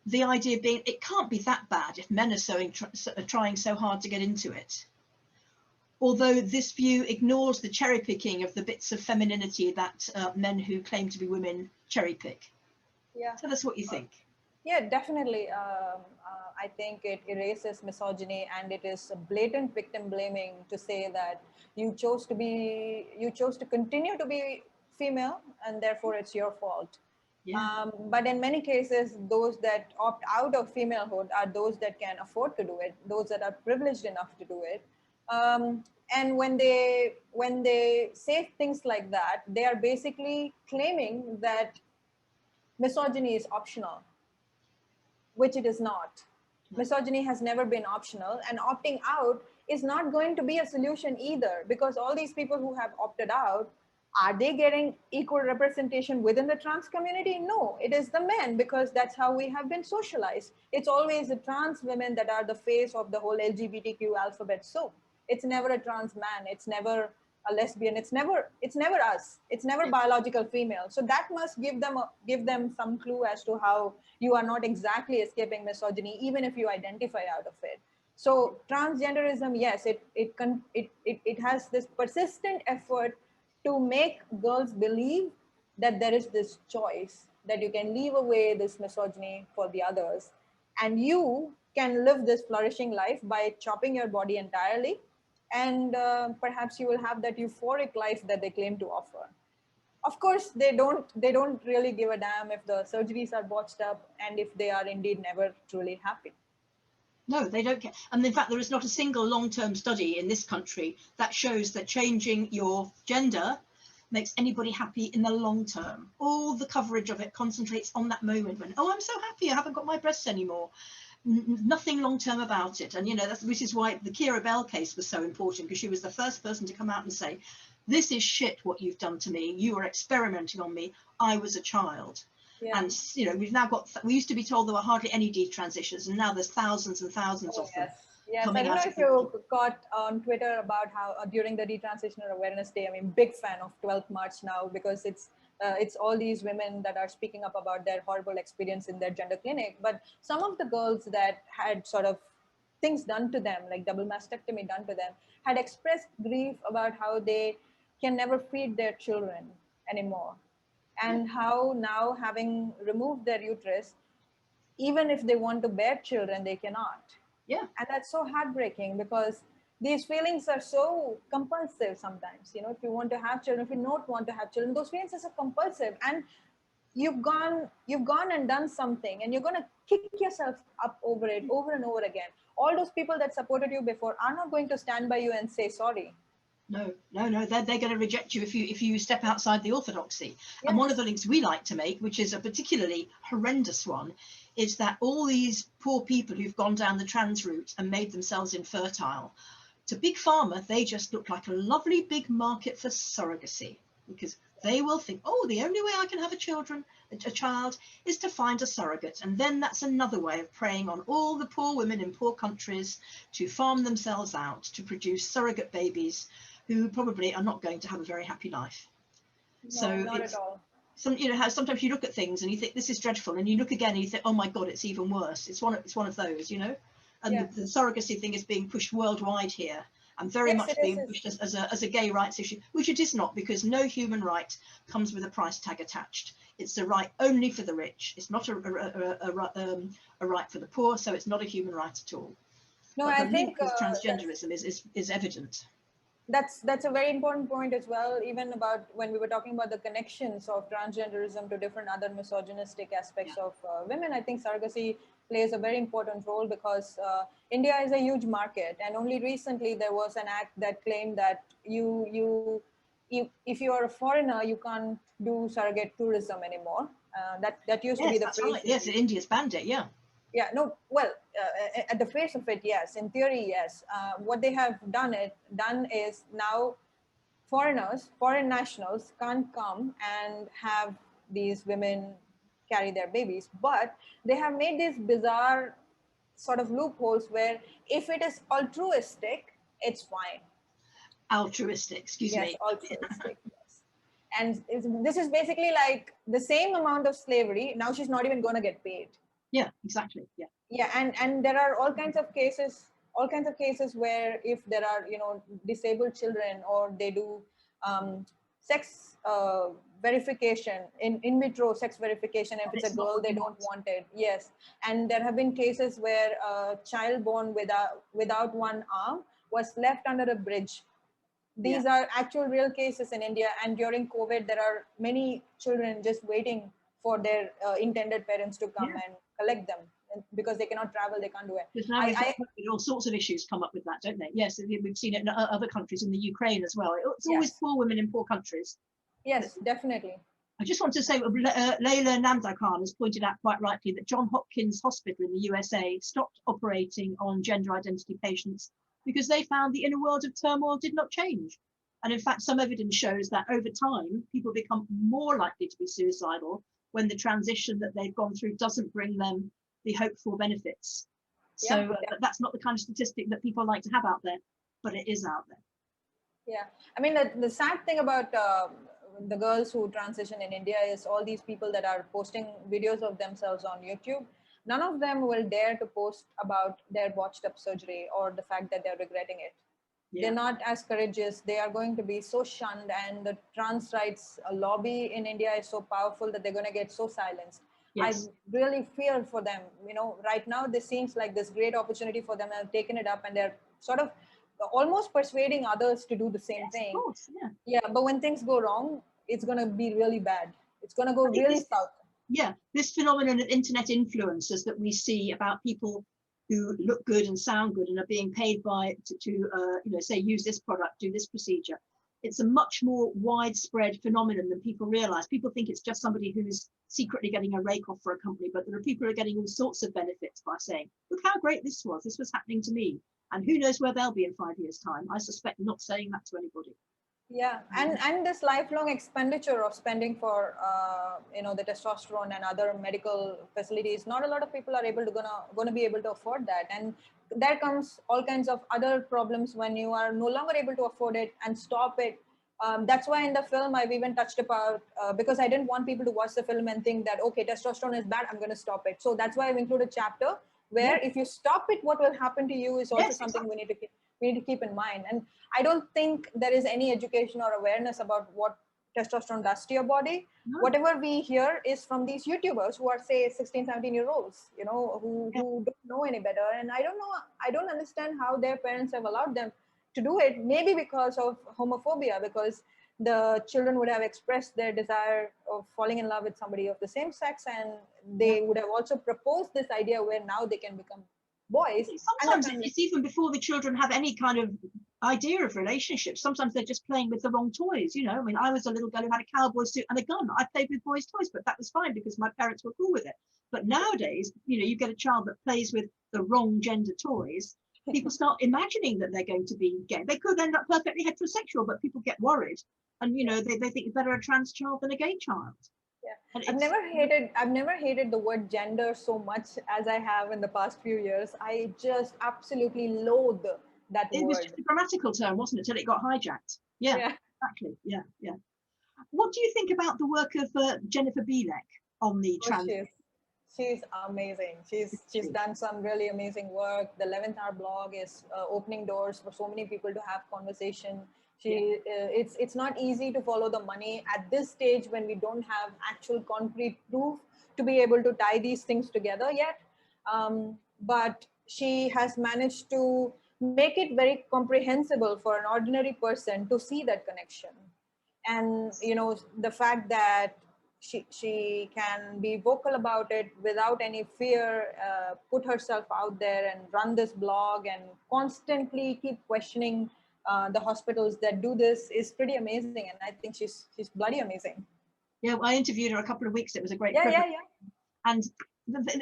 The idea being it can't be that bad if men are trying so hard to get into it. Although this view ignores the cherry picking of the bits of femininity that men who claim to be women cherry pick. Yeah. Tell us what you think. Yeah, definitely. I think it erases misogyny, and it is blatant victim blaming to say that you chose to continue to be female, and therefore it's your fault. Yeah. But in many cases, those that opt out of femalehood are those that can afford to do it, those that are privileged enough to do it. And when they say things like that, they are basically claiming that misogyny is optional, which it is not. Misogyny has never been optional, and opting out is not going to be a solution either, because all these people who have opted out, are they getting equal representation within the trans community? No, it is the men, because that's how we have been socialized. It's always the trans women that are the face of the whole LGBTQ alphabet soup. It's never a trans man. It's never a lesbian. It's never us. It's never biological female. So that must give them some clue as to how you are not exactly escaping misogyny, even if you identify out of it. So transgenderism, yes, it has this persistent effort to make girls believe that there is this choice, that you can leave away this misogyny for the others, and you can live this flourishing life by chopping your body entirely, and perhaps you will have that euphoric life that they claim to offer. Of course, they don't really give a damn if the surgeries are botched up and if they are indeed never truly happy. No, they don't care. And in fact, there is not a single long-term study in this country that shows that changing your gender makes anybody happy in the long term. All the coverage of it concentrates on that moment when, oh, I'm so happy I haven't got my breasts anymore. Nothing long term about it. And you know, which is why the Kira Bell case was so important, because she was the first person to come out and say, this is shit what you've done to me, you are experimenting on me, I was a child. Yeah. And you know, we've now got, we used to be told there were hardly any detransitions, and now there's thousands and thousands of them. Yes, I don't know if you caught on Twitter about how during the Detransitional Awareness Day, I mean, big fan of 12th March now, because it's all these women that are speaking up about their horrible experience in their gender clinic. But some of the girls that had sort of things done to them, like double mastectomy done to them, had expressed grief about how they can never feed their children anymore. And how now, having removed their uterus, even if they want to bear children, they cannot. Yeah. And that's so heartbreaking, because these feelings are so compulsive sometimes. You know, if you want to have children, if you don't want to have children, those feelings are so compulsive. And you've gone and done something, and you're going to kick yourself up over it over and over again. All those people that supported you before are not going to stand by you and say sorry. No, they're going to reject you if you step outside the orthodoxy. Yes. And one of the links we like to make, which is a particularly horrendous one, is that all these poor people who've gone down the trans route and made themselves infertile, to Big Pharma, they just look like a lovely big market for surrogacy, because they will think, oh, the only way I can have a child is to find a surrogate. And then that's another way of preying on all the poor women in poor countries to farm themselves out to produce surrogate babies who probably are not going to have a very happy life. No, so not at all. You know how sometimes you look at things and you think this is dreadful, and you look again and you think, oh my God, it's even worse. It's one of those, you know. And the surrogacy thing is being pushed worldwide here, and very much being pushed as a gay rights issue, which it is not, because no human right comes with a price tag attached. It's a right only for the rich. It's not a right for the poor, so it's not a human right at all. No, but I think transgenderism is evident. That's a very important point as well, even about when we were talking about the connections of transgenderism to different other misogynistic aspects of women. I think surrogacy plays a very important role, because India is a huge market, and only recently there was an act that claimed that if you are a foreigner, you can't do surrogate tourism anymore. That used to be the phrase. Right. Yes, India's banned it. Yeah. Yeah, no, well, at the face of it, yes. In theory, yes. What they have done is now foreign nationals can't come and have these women carry their babies, but they have made these bizarre sort of loopholes where if it is altruistic, it's fine. Altruistic, excuse me. Yes, altruistic, yes. And this is basically like the same amount of slavery. Now she's not even going to get paid. Yeah, exactly. Yeah. Yeah, and there are all kinds of cases where if there are, you know, disabled children, or they do sex verification, in vitro sex verification, if it's a girl, they don't want it. Yes, and there have been cases where a child born without one arm was left under a bridge. These are actual real cases in India, and during COVID, there are many children just waiting for their intended parents to come and collect them, because they cannot travel, they can't do it. All sorts of issues come up with that, don't they? Yes, we've seen it in other countries, in the Ukraine as well. It's always poor women in poor countries. Yes, definitely. I just want to say, Layla Namdar has pointed out quite rightly that Johns Hopkins Hospital in the USA stopped operating on gender identity patients because they found the inner world of turmoil did not change. And in fact, some evidence shows that over time, people become more likely to be suicidal when the transition that they've gone through doesn't bring them the hoped for benefits. So that's not the kind of statistic that people like to have out there, but it is out there. Yeah, I mean, the sad thing about the girls who transition in India is all these people that are posting videos of themselves on YouTube. None of them will dare to post about their botched up surgery or the fact that they're regretting it. Yeah. They're not as courageous. They are going to be so shunned, and the trans rights lobby in India is so powerful that they're going to get so silenced. Yes. I really fear for them. You know, right now this seems like this great opportunity for them, and have taken it up, and they're sort of almost persuading others to do the same thing. Of course, yeah, but when things go wrong, it's going to be really bad. It's going to go really south. Yeah, this phenomenon of internet influencers that we see about people who look good and sound good and are being paid by to you know, say, use this product, do this procedure. it's a much more widespread phenomenon than people realize. People think it's just somebody who's secretly getting a rake off for a company, but there are people who are getting all sorts of benefits by saying, look how great this was happening to me. And who knows where they'll be in 5 years' time. I suspect not saying that to anybody. Yeah, and this lifelong expenditure of spending for the testosterone and other medical facilities, not a lot of people are gonna be able to afford that, and there comes all kinds of other problems when you are no longer able to afford it and stop it. That's why in the film I've even touched about, because I didn't want people to watch the film and think that, okay, testosterone is bad, I'm going to stop it. So that's why I've included a chapter where if you stop it, what will happen to you is also something we need to keep in mind. And I don't think there is any education or awareness about what testosterone does to your body. Whatever we hear is from these YouTubers who are, say, 16, 17-year-olds, who don't know any better. And I don't understand how their parents have allowed them to do it. Maybe because of homophobia, because the children would have expressed their desire of falling in love with somebody of the same sex, and they would have also proposed this idea where now they can become boys. Sometimes it's even before the children have any kind of idea of relationships. Sometimes they're just playing with the wrong toys. I mean, I was a little girl who had a cowboy suit and a gun. I played with boys' toys, but that was fine because my parents were cool with it. But nowadays, you get a child that plays with the wrong gender toys. People start imagining that they're going to be gay. They could end up perfectly heterosexual, but people get worried, and they think it's better a trans child than a gay child. Yeah, I've never hated the word gender so much as I have in the past few years. I just absolutely loathe that word. It was just a grammatical term, wasn't it, till it got hijacked? Yeah. Exactly. Yeah. What do you think about the work of Jennifer Bielek on the trans? She's amazing. She's done some really amazing work. The 11th Hour blog is opening doors for so many people to have conversation. It's not easy to follow the money at this stage when we don't have actual concrete proof to be able to tie these things together yet. But she has managed to make it very comprehensible for an ordinary person to see that connection. And the fact that she can be vocal about it without any fear, put herself out there and run this blog and constantly keep questioning the hospitals that do this is pretty amazing. And I think she's bloody amazing. Yeah, I interviewed her a couple of weeks. It was a great And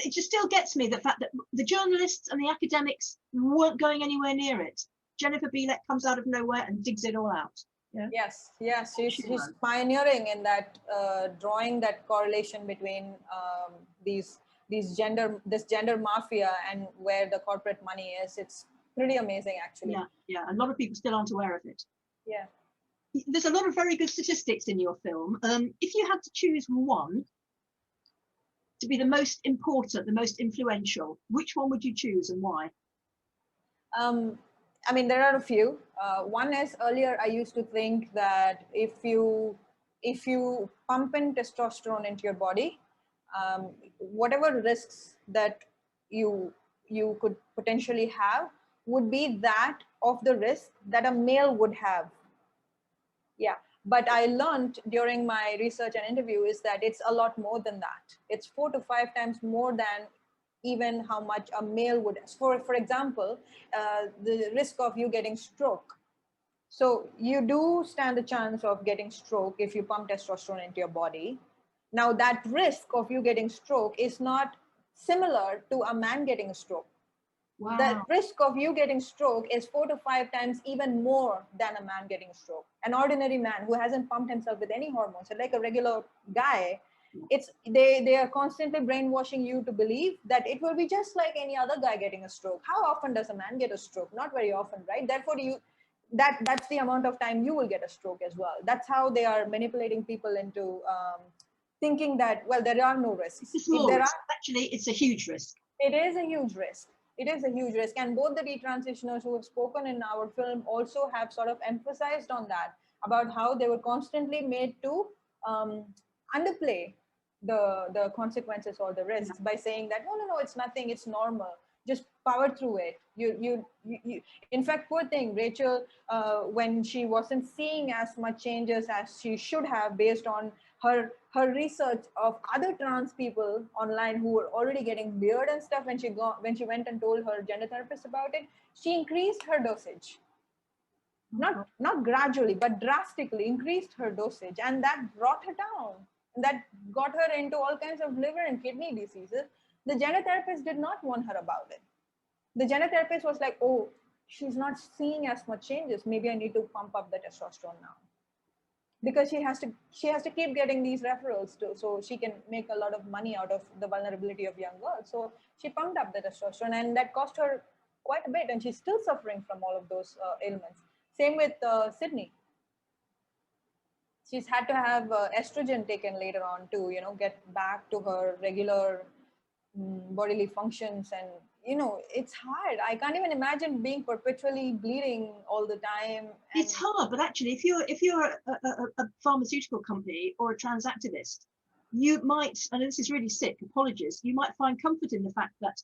it just still gets me, the fact that the journalists and the academics weren't going anywhere near it. Jennifer Bielek comes out of nowhere and digs it all out. Yes, she's pioneering in that, drawing that correlation between this gender mafia and where the corporate money is. It's pretty amazing, actually. Yeah. A lot of people still aren't aware of it. Yeah. There's a lot of very good statistics in your film. If you had to choose one to be the most important, the most influential, which one would you choose and why? I mean, there are a few. One is, earlier I used to think that if you pump in testosterone into your body, whatever risks that you could potentially have would be that of the risk that a male would have. Yeah. But I learned during my research and interview is that it's a lot more than that. It's 4 to 5 times more than even how much a male would. For example, the risk of you getting stroke. So you do stand a chance of getting stroke if you pump testosterone into your body. Now that risk of you getting stroke is not similar to a man getting a stroke. Wow. The risk of you getting stroke is 4 to 5 times even more than a man getting stroke. An ordinary man who hasn't pumped himself with any hormones, like a regular guy, they are constantly brainwashing you to believe that it will be just like any other guy getting a stroke. How often does a man get a stroke? Not very often, right? Therefore, that's the amount of time you will get a stroke as well. That's how they are manipulating people into thinking that, well, there are no risks. It's a small risk. Actually, it's a huge risk. It is a huge risk. It is a huge risk. And both the detransitioners who have spoken in our film also have sort of emphasized on that, about how they were constantly made to underplay the consequences or the risks by saying that, no, it's nothing, it's normal. Just power through it. You in fact, poor thing, Rachel, when she wasn't seeing as much changes as she should have based on her research of other trans people online who were already getting beard and stuff, when she went and told her gender therapist about it, she increased her dosage. not gradually, but drastically increased her dosage, and that brought her down. And that got her into all kinds of liver and kidney diseases. The gender therapist did not warn her about it. The gender therapist was like, oh, she's not seeing as much changes. Maybe I need to pump up the testosterone now. Because she has to keep getting these referrals too, so she can make a lot of money out of the vulnerability of young girls. So she pumped up the testosterone, and that cost her quite a bit, and she's still suffering from all of those ailments. Same with Sydney. She's had to have estrogen taken later on to, you know, get back to her regular bodily functions. And you know, it's hard. I can't even imagine being perpetually bleeding all the time. It's hard, but actually, if you're a pharmaceutical company or a trans activist, you might, and this is really sick, apologies, you might find comfort in the fact that,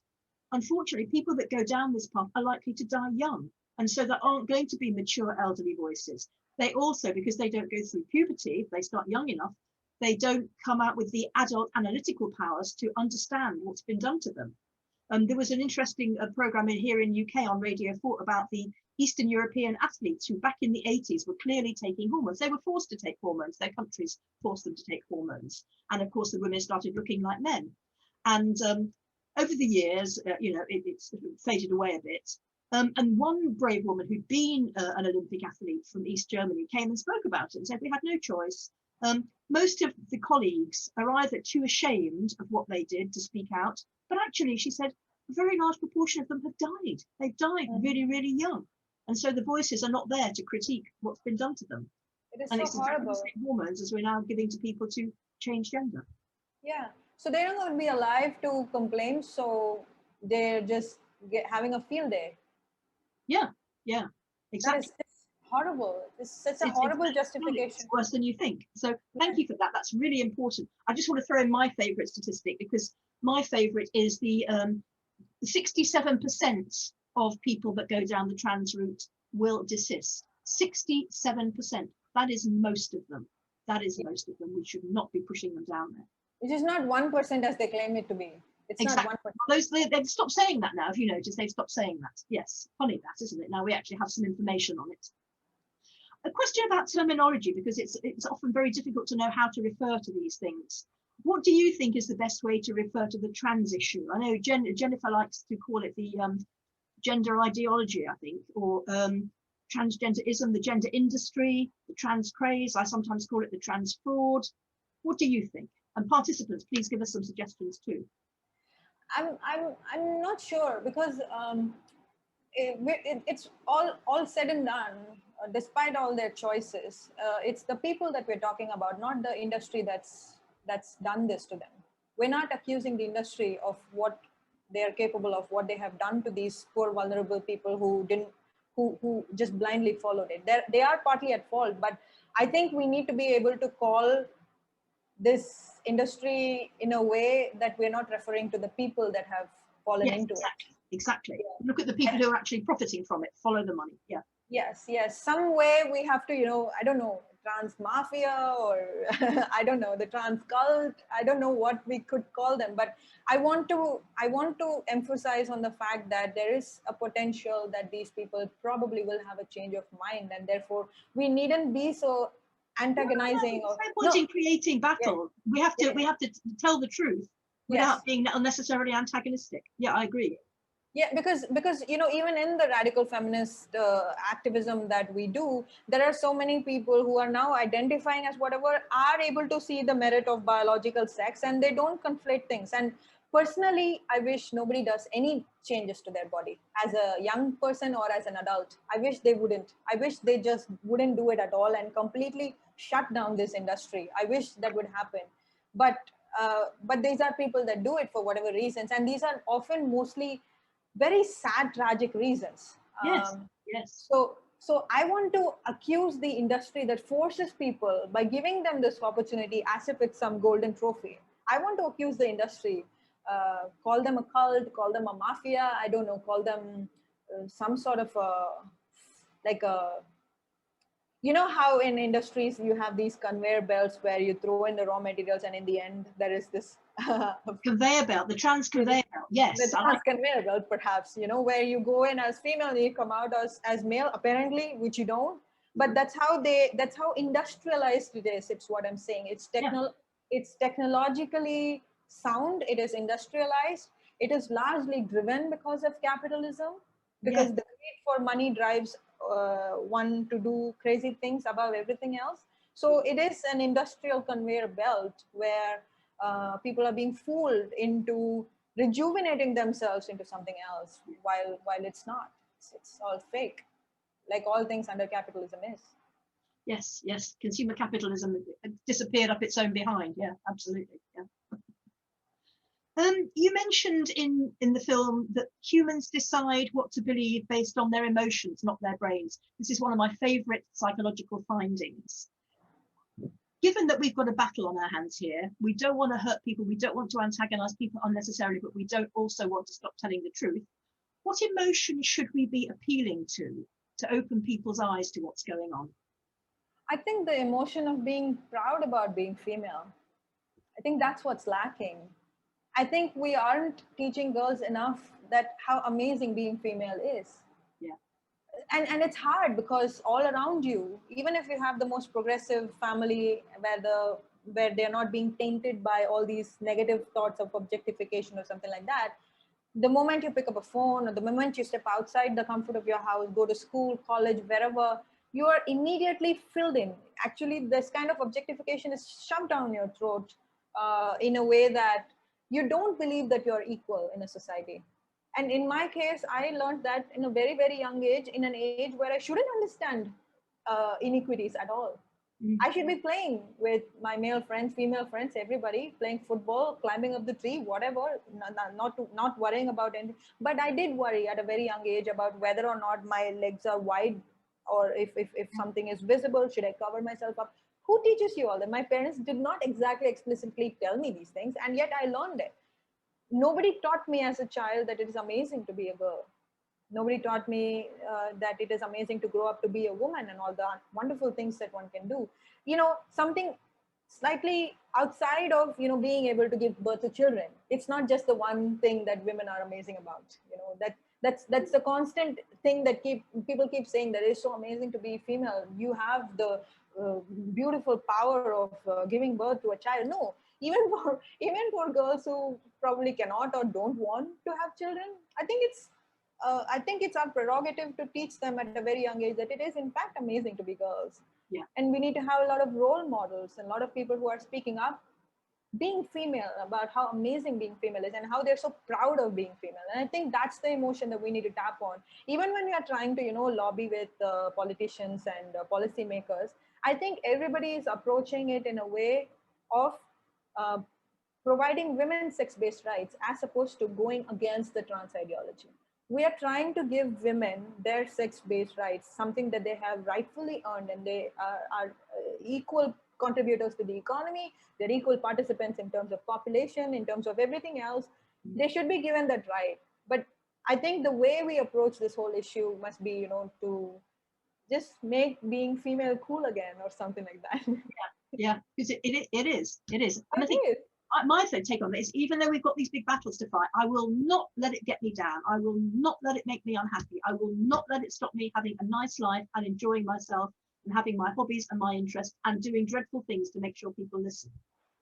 unfortunately, people that go down this path are likely to die young. And so there aren't going to be mature elderly voices. They also, because they don't go through puberty, if they start young enough, they don't come out with the adult analytical powers to understand what's been done to them. There was an interesting program here in UK on Radio 4 about the Eastern European athletes who back in the 80s were clearly taking hormones. They were forced to take hormones. Their countries forced them to take hormones. And of course, the women started looking like men. And over the years, you know, it's faded away a bit. And one brave woman who'd been an Olympic athlete from East Germany came and spoke about it and said, we had no choice. Most of the colleagues are either too ashamed of what they did to speak out, but actually, she said, a very large proportion of them have died. They've died really, really young. And so the voices are not there to critique what's been done to them. It is and so it's horrible. the same hormones as we're now giving to people to change gender. Yeah. So they're not going to be alive to complain. So they're just having a field day. Yeah, yeah, exactly. It's horrible. It's such a horrible justification. It's worse than you think. So thank you for that. That's really important. I just want to throw in my favorite statistic, because my favorite is the 67% of people that go down the trans route will desist. 67%. That is most of them. That is most of them. We should not be pushing them down there. It is not 1% as they claim it to be. It's exactly. not 1%. They've stopped saying that now. If you notice, they've stopped saying that. Yes, funny that, isn't it? Now we actually have some information on it. A question about terminology, because it's often very difficult to know how to refer to these things. What do you think is the best way to refer to the trans issue? I know Jennifer likes to call it the gender ideology, I think, or transgenderism, the gender industry, the trans craze. I sometimes call it the trans fraud. What do you think? And participants, please give us some suggestions too. I'm not sure, because it's all said and done. Despite all their choices, it's the people that we're talking about, not the industry that's done this to them. We're not accusing the industry of what they are capable of, what they have done to these poor vulnerable people who just blindly followed it. They are partly at fault, but I think we need to be able to call this industry in a way that we're not referring to the people that have fallen into it. Exactly. Yeah. Look at the people who are actually profiting from it. Follow the money. Yeah. Yes. Some way we have to, I don't know, trans mafia, or I don't know, the trans cult. I don't know what we could call them, but I want to emphasize on the fact that there is a potential that these people probably will have a change of mind, and therefore we needn't be so antagonizing. No point in creating battle. Yeah. We have to tell the truth without being unnecessarily antagonistic. Yeah, I agree. Yeah, because even in the radical feminist activism that we do, there are so many people who are now identifying as whatever, are able to see the merit of biological sex, and they don't conflate things. And personally, I wish nobody does any changes to their body as a young person or as an adult. I wish they wouldn't. I wish they just wouldn't do it at all and completely shut down this industry. I wish that would happen. But these are people that do it for whatever reasons, and these are often mostly very sad, tragic reasons. Yes. So I want to accuse the industry that forces people by giving them this opportunity as if it's some golden trophy. I want to accuse the industry, call them a cult, call them a mafia, I don't know, call them some sort of how in industries you have these conveyor belts where you throw in the raw materials and in the end there is this Conveyor belt, the trans conveyor belt. Yes, the I like conveyor belt, perhaps, you know, where you go in as female and you come out as male, apparently, which you don't. But that's how industrialized it is. It's what I'm saying. It's technologically sound. It is industrialized. It is largely driven because of capitalism, because the greed for money drives one to do crazy things above everything else. So it is an industrial conveyor belt where people are being fooled into rejuvenating themselves into something else, while it's not. It's all fake, like all things under capitalism is. Yes, yes. Consumer capitalism disappeared up its own behind. Yeah, absolutely. Yeah. You mentioned in the film that humans decide what to believe based on their emotions, not their brains. This is one of my favorite psychological findings. Given that we've got a battle on our hands here, we don't want to hurt people, we don't want to antagonize people unnecessarily, but we don't also want to stop telling the truth. What emotion should we be appealing to open people's eyes to what's going on? I think the emotion of being proud about being female. I think that's what's lacking. I think we aren't teaching girls enough that how amazing being female is. Yeah. And it's hard because all around you, even if you have the most progressive family where they're not being tainted by all these negative thoughts of objectification or something like that, the moment you pick up a phone or the moment you step outside the comfort of your house, go to school, college, wherever, you are immediately filled in. Actually, this kind of objectification is shoved down your throat in a way that you don't believe that you're equal in a society. And in my case, I learned that in a very, very young age, in an age where I shouldn't understand inequities at all. I should be playing with my male friends, female friends, everybody, playing football, climbing up the tree, whatever, not worrying about anything. But I did worry at a very young age about whether or not my legs are wide, or if something is visible, should I cover myself up? Who teaches you all that? My parents did not exactly explicitly tell me these things, and yet I learned it. Nobody taught me as a child that it is amazing to be a girl. Nobody taught me that it is amazing to grow up to be a woman and all the wonderful things that one can do. You know, something slightly outside of, you know, being able to give birth to children. It's not just the one thing that women are amazing about. You know, that's the constant thing that people keep saying, that it's so amazing to be female. You have the beautiful power of giving birth to a child. No, even for girls who probably cannot or don't want to have children, I think it's our prerogative to teach them at a very young age that it is in fact amazing to be girls. Yeah. And we need to have a lot of role models and a lot of people who are speaking up being female, about how amazing being female is and how they're so proud of being female. And I think that's the emotion that we need to tap on. Even when we are trying to, you know, lobby with politicians and policymakers, I think everybody is approaching it in a way of uh, providing women sex-based rights as opposed to going against the trans ideology. We are trying to give women their sex-based rights, something that they have rightfully earned, and they are equal contributors to the economy. They're equal participants in terms of population, in terms of everything else. They should be given that right. But I think the way we approach this whole issue must be, you know, to just make being female cool again or something like that. Yeah, because it is. And I think It is. my take on it is, even though we've got these big battles to fight, I will not let it get me down. I will not let it make me unhappy. I will not let it stop me having a nice life and enjoying myself and having my hobbies and my interests and doing dreadful things to make sure people listen.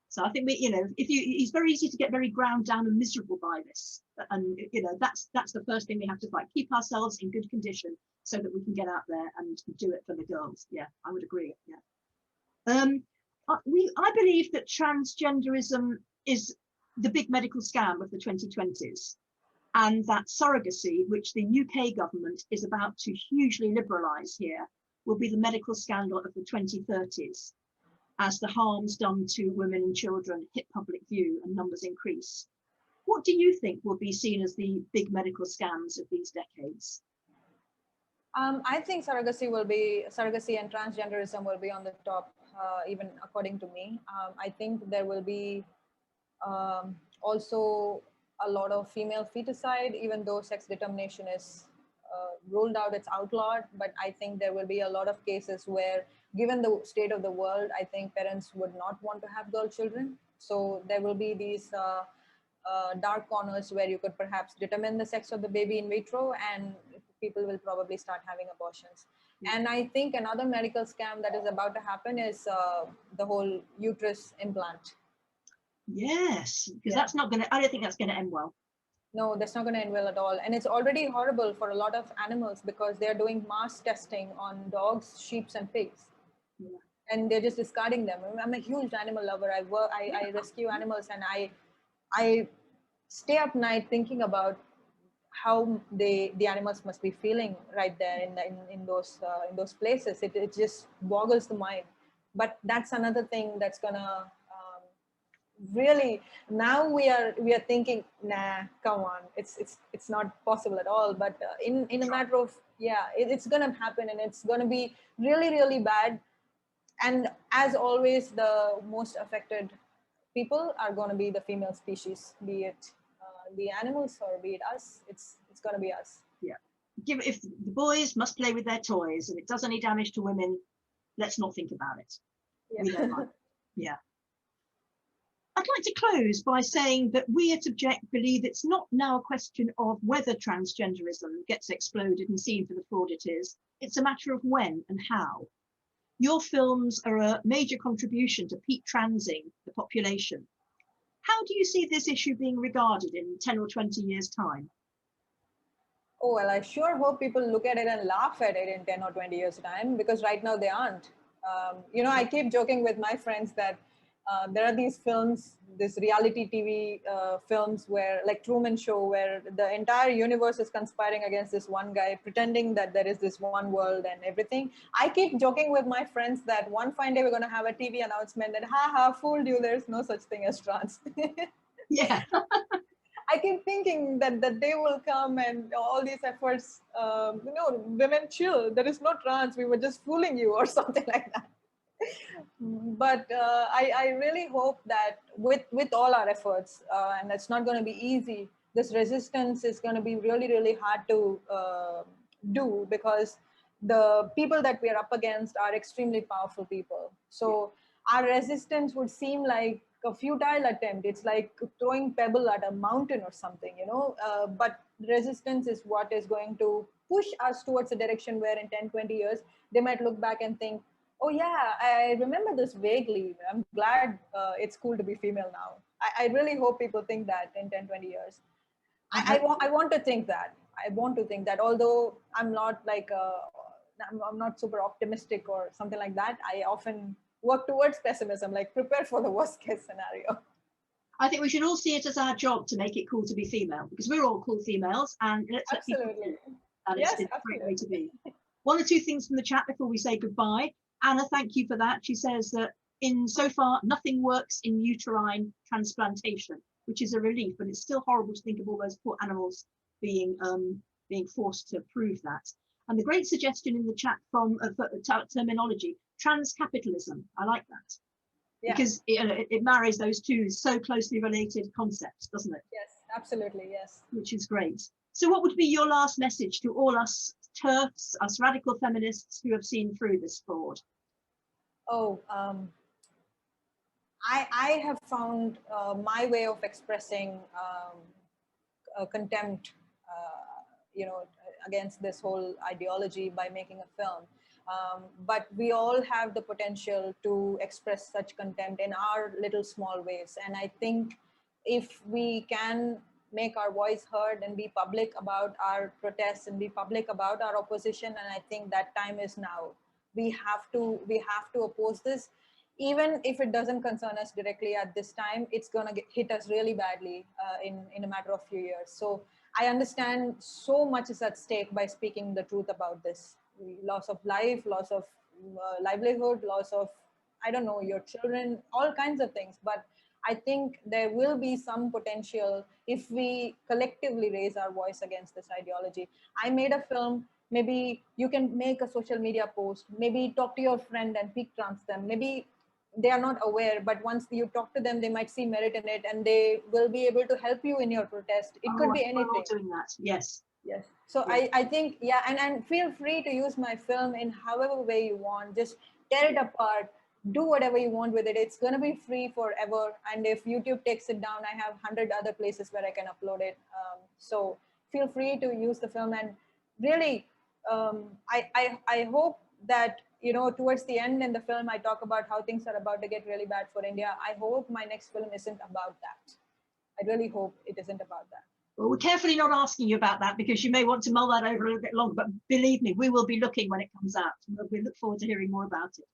So I think we, you know, it's very easy to get very ground down and miserable by this. And, you know, that's the first thing we have to fight. Keep ourselves in good condition so that we can get out there and do it for the girls. Yeah, I would agree. Yeah. I believe that transgenderism is the big medical scam of the 2020s, and that surrogacy, which the UK government is about to hugely liberalise here, will be the medical scandal of the 2030s, as the harms done to women and children hit public view and numbers increase. What do you think will be seen as the big medical scams of these decades? I think surrogacy and transgenderism will be on the top, even according to me. I think there will be also a lot of female feticide, even though sex determination is ruled out, it's outlawed. But I think there will be a lot of cases where, given the state of the world, I think parents would not want to have girl children. So there will be these dark corners where you could perhaps determine the sex of the baby in vitro, and people will probably start having abortions. And I think another medical scam that is about to happen is the whole uterus implant. Yes, because that's not going to, I don't think that's going to end well. No, that's not going to end well at all. And it's already horrible for a lot of animals because they're doing mass testing on dogs, sheep, and pigs. Yeah. And they're just discarding them. I'm a huge animal lover. I rescue animals, and I stay up night thinking about how the animals must be feeling right there in those places. It just boggles the mind. But that's another thing that's gonna really, now we are thinking, nah, come on, it's not possible at all. But in a matter of, yeah, it's gonna happen, and it's gonna be really, really bad. And as always, the most affected people are going to be the female species, be it the animals or be it us. It's going to be us. Yeah. If the boys must play with their toys and it does any damage to women, let's not think about it. Yeah. We don't mind. Yeah. I'd like to close by saying that we at Object believe it's not now a question of whether transgenderism gets exploded and seen for the fraud it is. It's a matter of when and how. Your films are a major contribution to peak transing the population. How do you see this issue being regarded in 10 or 20 years' time? Oh, well, I sure hope people look at it and laugh at it in 10 or 20 years' time, because right now they aren't. I keep joking with my friends that there are these films, this reality TV films where, like Truman Show, where the entire universe is conspiring against this one guy, pretending that there is this one world and everything. I keep joking with my friends that one fine day we're going to have a TV announcement that, ha, fooled you, there's no such thing as trans. Yeah. I keep thinking that the day will come and all these efforts, women chill, there is no trans, we were just fooling you or something like that. But I really hope that with all our efforts, and it's not going to be easy, this resistance is going to be really, really hard to do, because the people that we are up against are extremely powerful people. So our resistance would seem like a futile attempt. It's like throwing pebble at a mountain or something, but resistance is what is going to push us towards a direction where in 10, 20 years, they might look back and think, oh yeah, I remember this vaguely. I'm glad it's cool to be female now. I really hope people think that in 10, 20 years. I want to think that. I want to think that, although I'm not like, I'm not super optimistic or something like that. I often work towards pessimism, like prepare for the worst case scenario. I think we should all see it as our job to make it cool to be female, because we're all cool females, and let's let people think that it's a great way to be. One or two things from the chat before we say goodbye. Anna, thank you for that. She says that so far, nothing works in uterine transplantation, which is a relief, but it's still horrible to think of all those poor animals being forced to prove that. And the great suggestion in the chat from terminology, trans capitalism. I like that. Yeah. Because it marries those two so closely related concepts, doesn't it? Yes, absolutely, yes. Which is great. So what would be your last message to all us TERFs, us radical feminists who have seen through this fraud? Oh, I have found my way of expressing contempt, against this whole ideology by making a film. But we all have the potential to express such contempt in our little small ways. And I think if we can make our voice heard and be public about our protests and be public about our opposition, and I think that time is now. We have to oppose this. Even if it doesn't concern us directly at this time, it's going to hit us really badly in a matter of few years. So I understand so much is at stake by speaking the truth about this. Loss of life, loss of livelihood, loss of, I don't know, your children, all kinds of things. But I think there will be some potential if we collectively raise our voice against this ideology. I made a film. Maybe you can make a social media post, maybe talk to your friend and peak trans them. Maybe they are not aware, but once you talk to them, they might see merit in it and they will be able to help you in your protest. It could be anything. We're all doing that. Yes. Yes. So yeah. I think, yeah, and feel free to use my film in however way you want. Just tear it apart, do whatever you want with it. It's going to be free forever. And if YouTube takes it down, I have 100 other places where I can upload it. So feel free to use the film. And really, I hope that, you know, towards the end in the film, I talk about how things are about to get really bad for India. I hope my next film isn't about that. I really hope it isn't about that. Well, we're carefully not asking you about that because you may want to mull that over a little bit longer, but believe me, we will be looking when it comes out. We look forward to hearing more about it.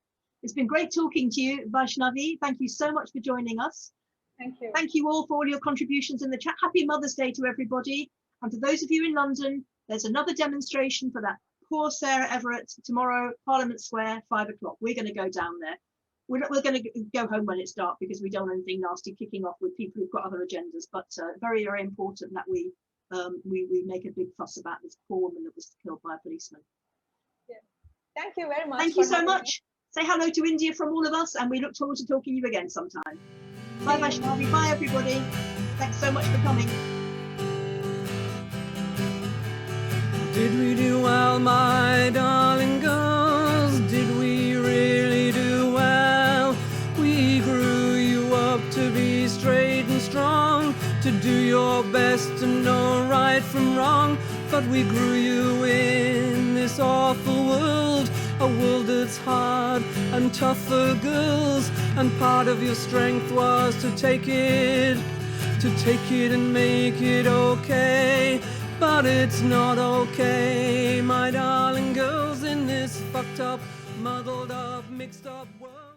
It's been great talking to you, Vaishnavi. Thank you so much for joining us. Thank you. Thank you all for all your contributions in the chat. Happy Mother's Day to everybody. And for those of you in London, there's another demonstration for that poor Sarah Everett tomorrow, Parliament Square, 5 o'clock. We're going to go down there. We're going to go home when it's dark because we don't want anything nasty kicking off with people who've got other agendas. But very, very important that we make a big fuss about this poor woman that was killed by a policeman. Yeah. Thank you very much. Thank you so much. Say hello to India from all of us, and we look forward to talking to you again sometime. Bye, Vaishnavi. Bye, everybody. Thanks so much for coming. Did we do well, my darling girls? Did we really do well? We grew you up to be straight and strong, to do your best to know right from wrong. But we grew you in this awful world, a world that's hard and tough for girls. And part of your strength was to take it and make it okay. But it's not okay, my darling girls, in this fucked up, muddled up, mixed up world.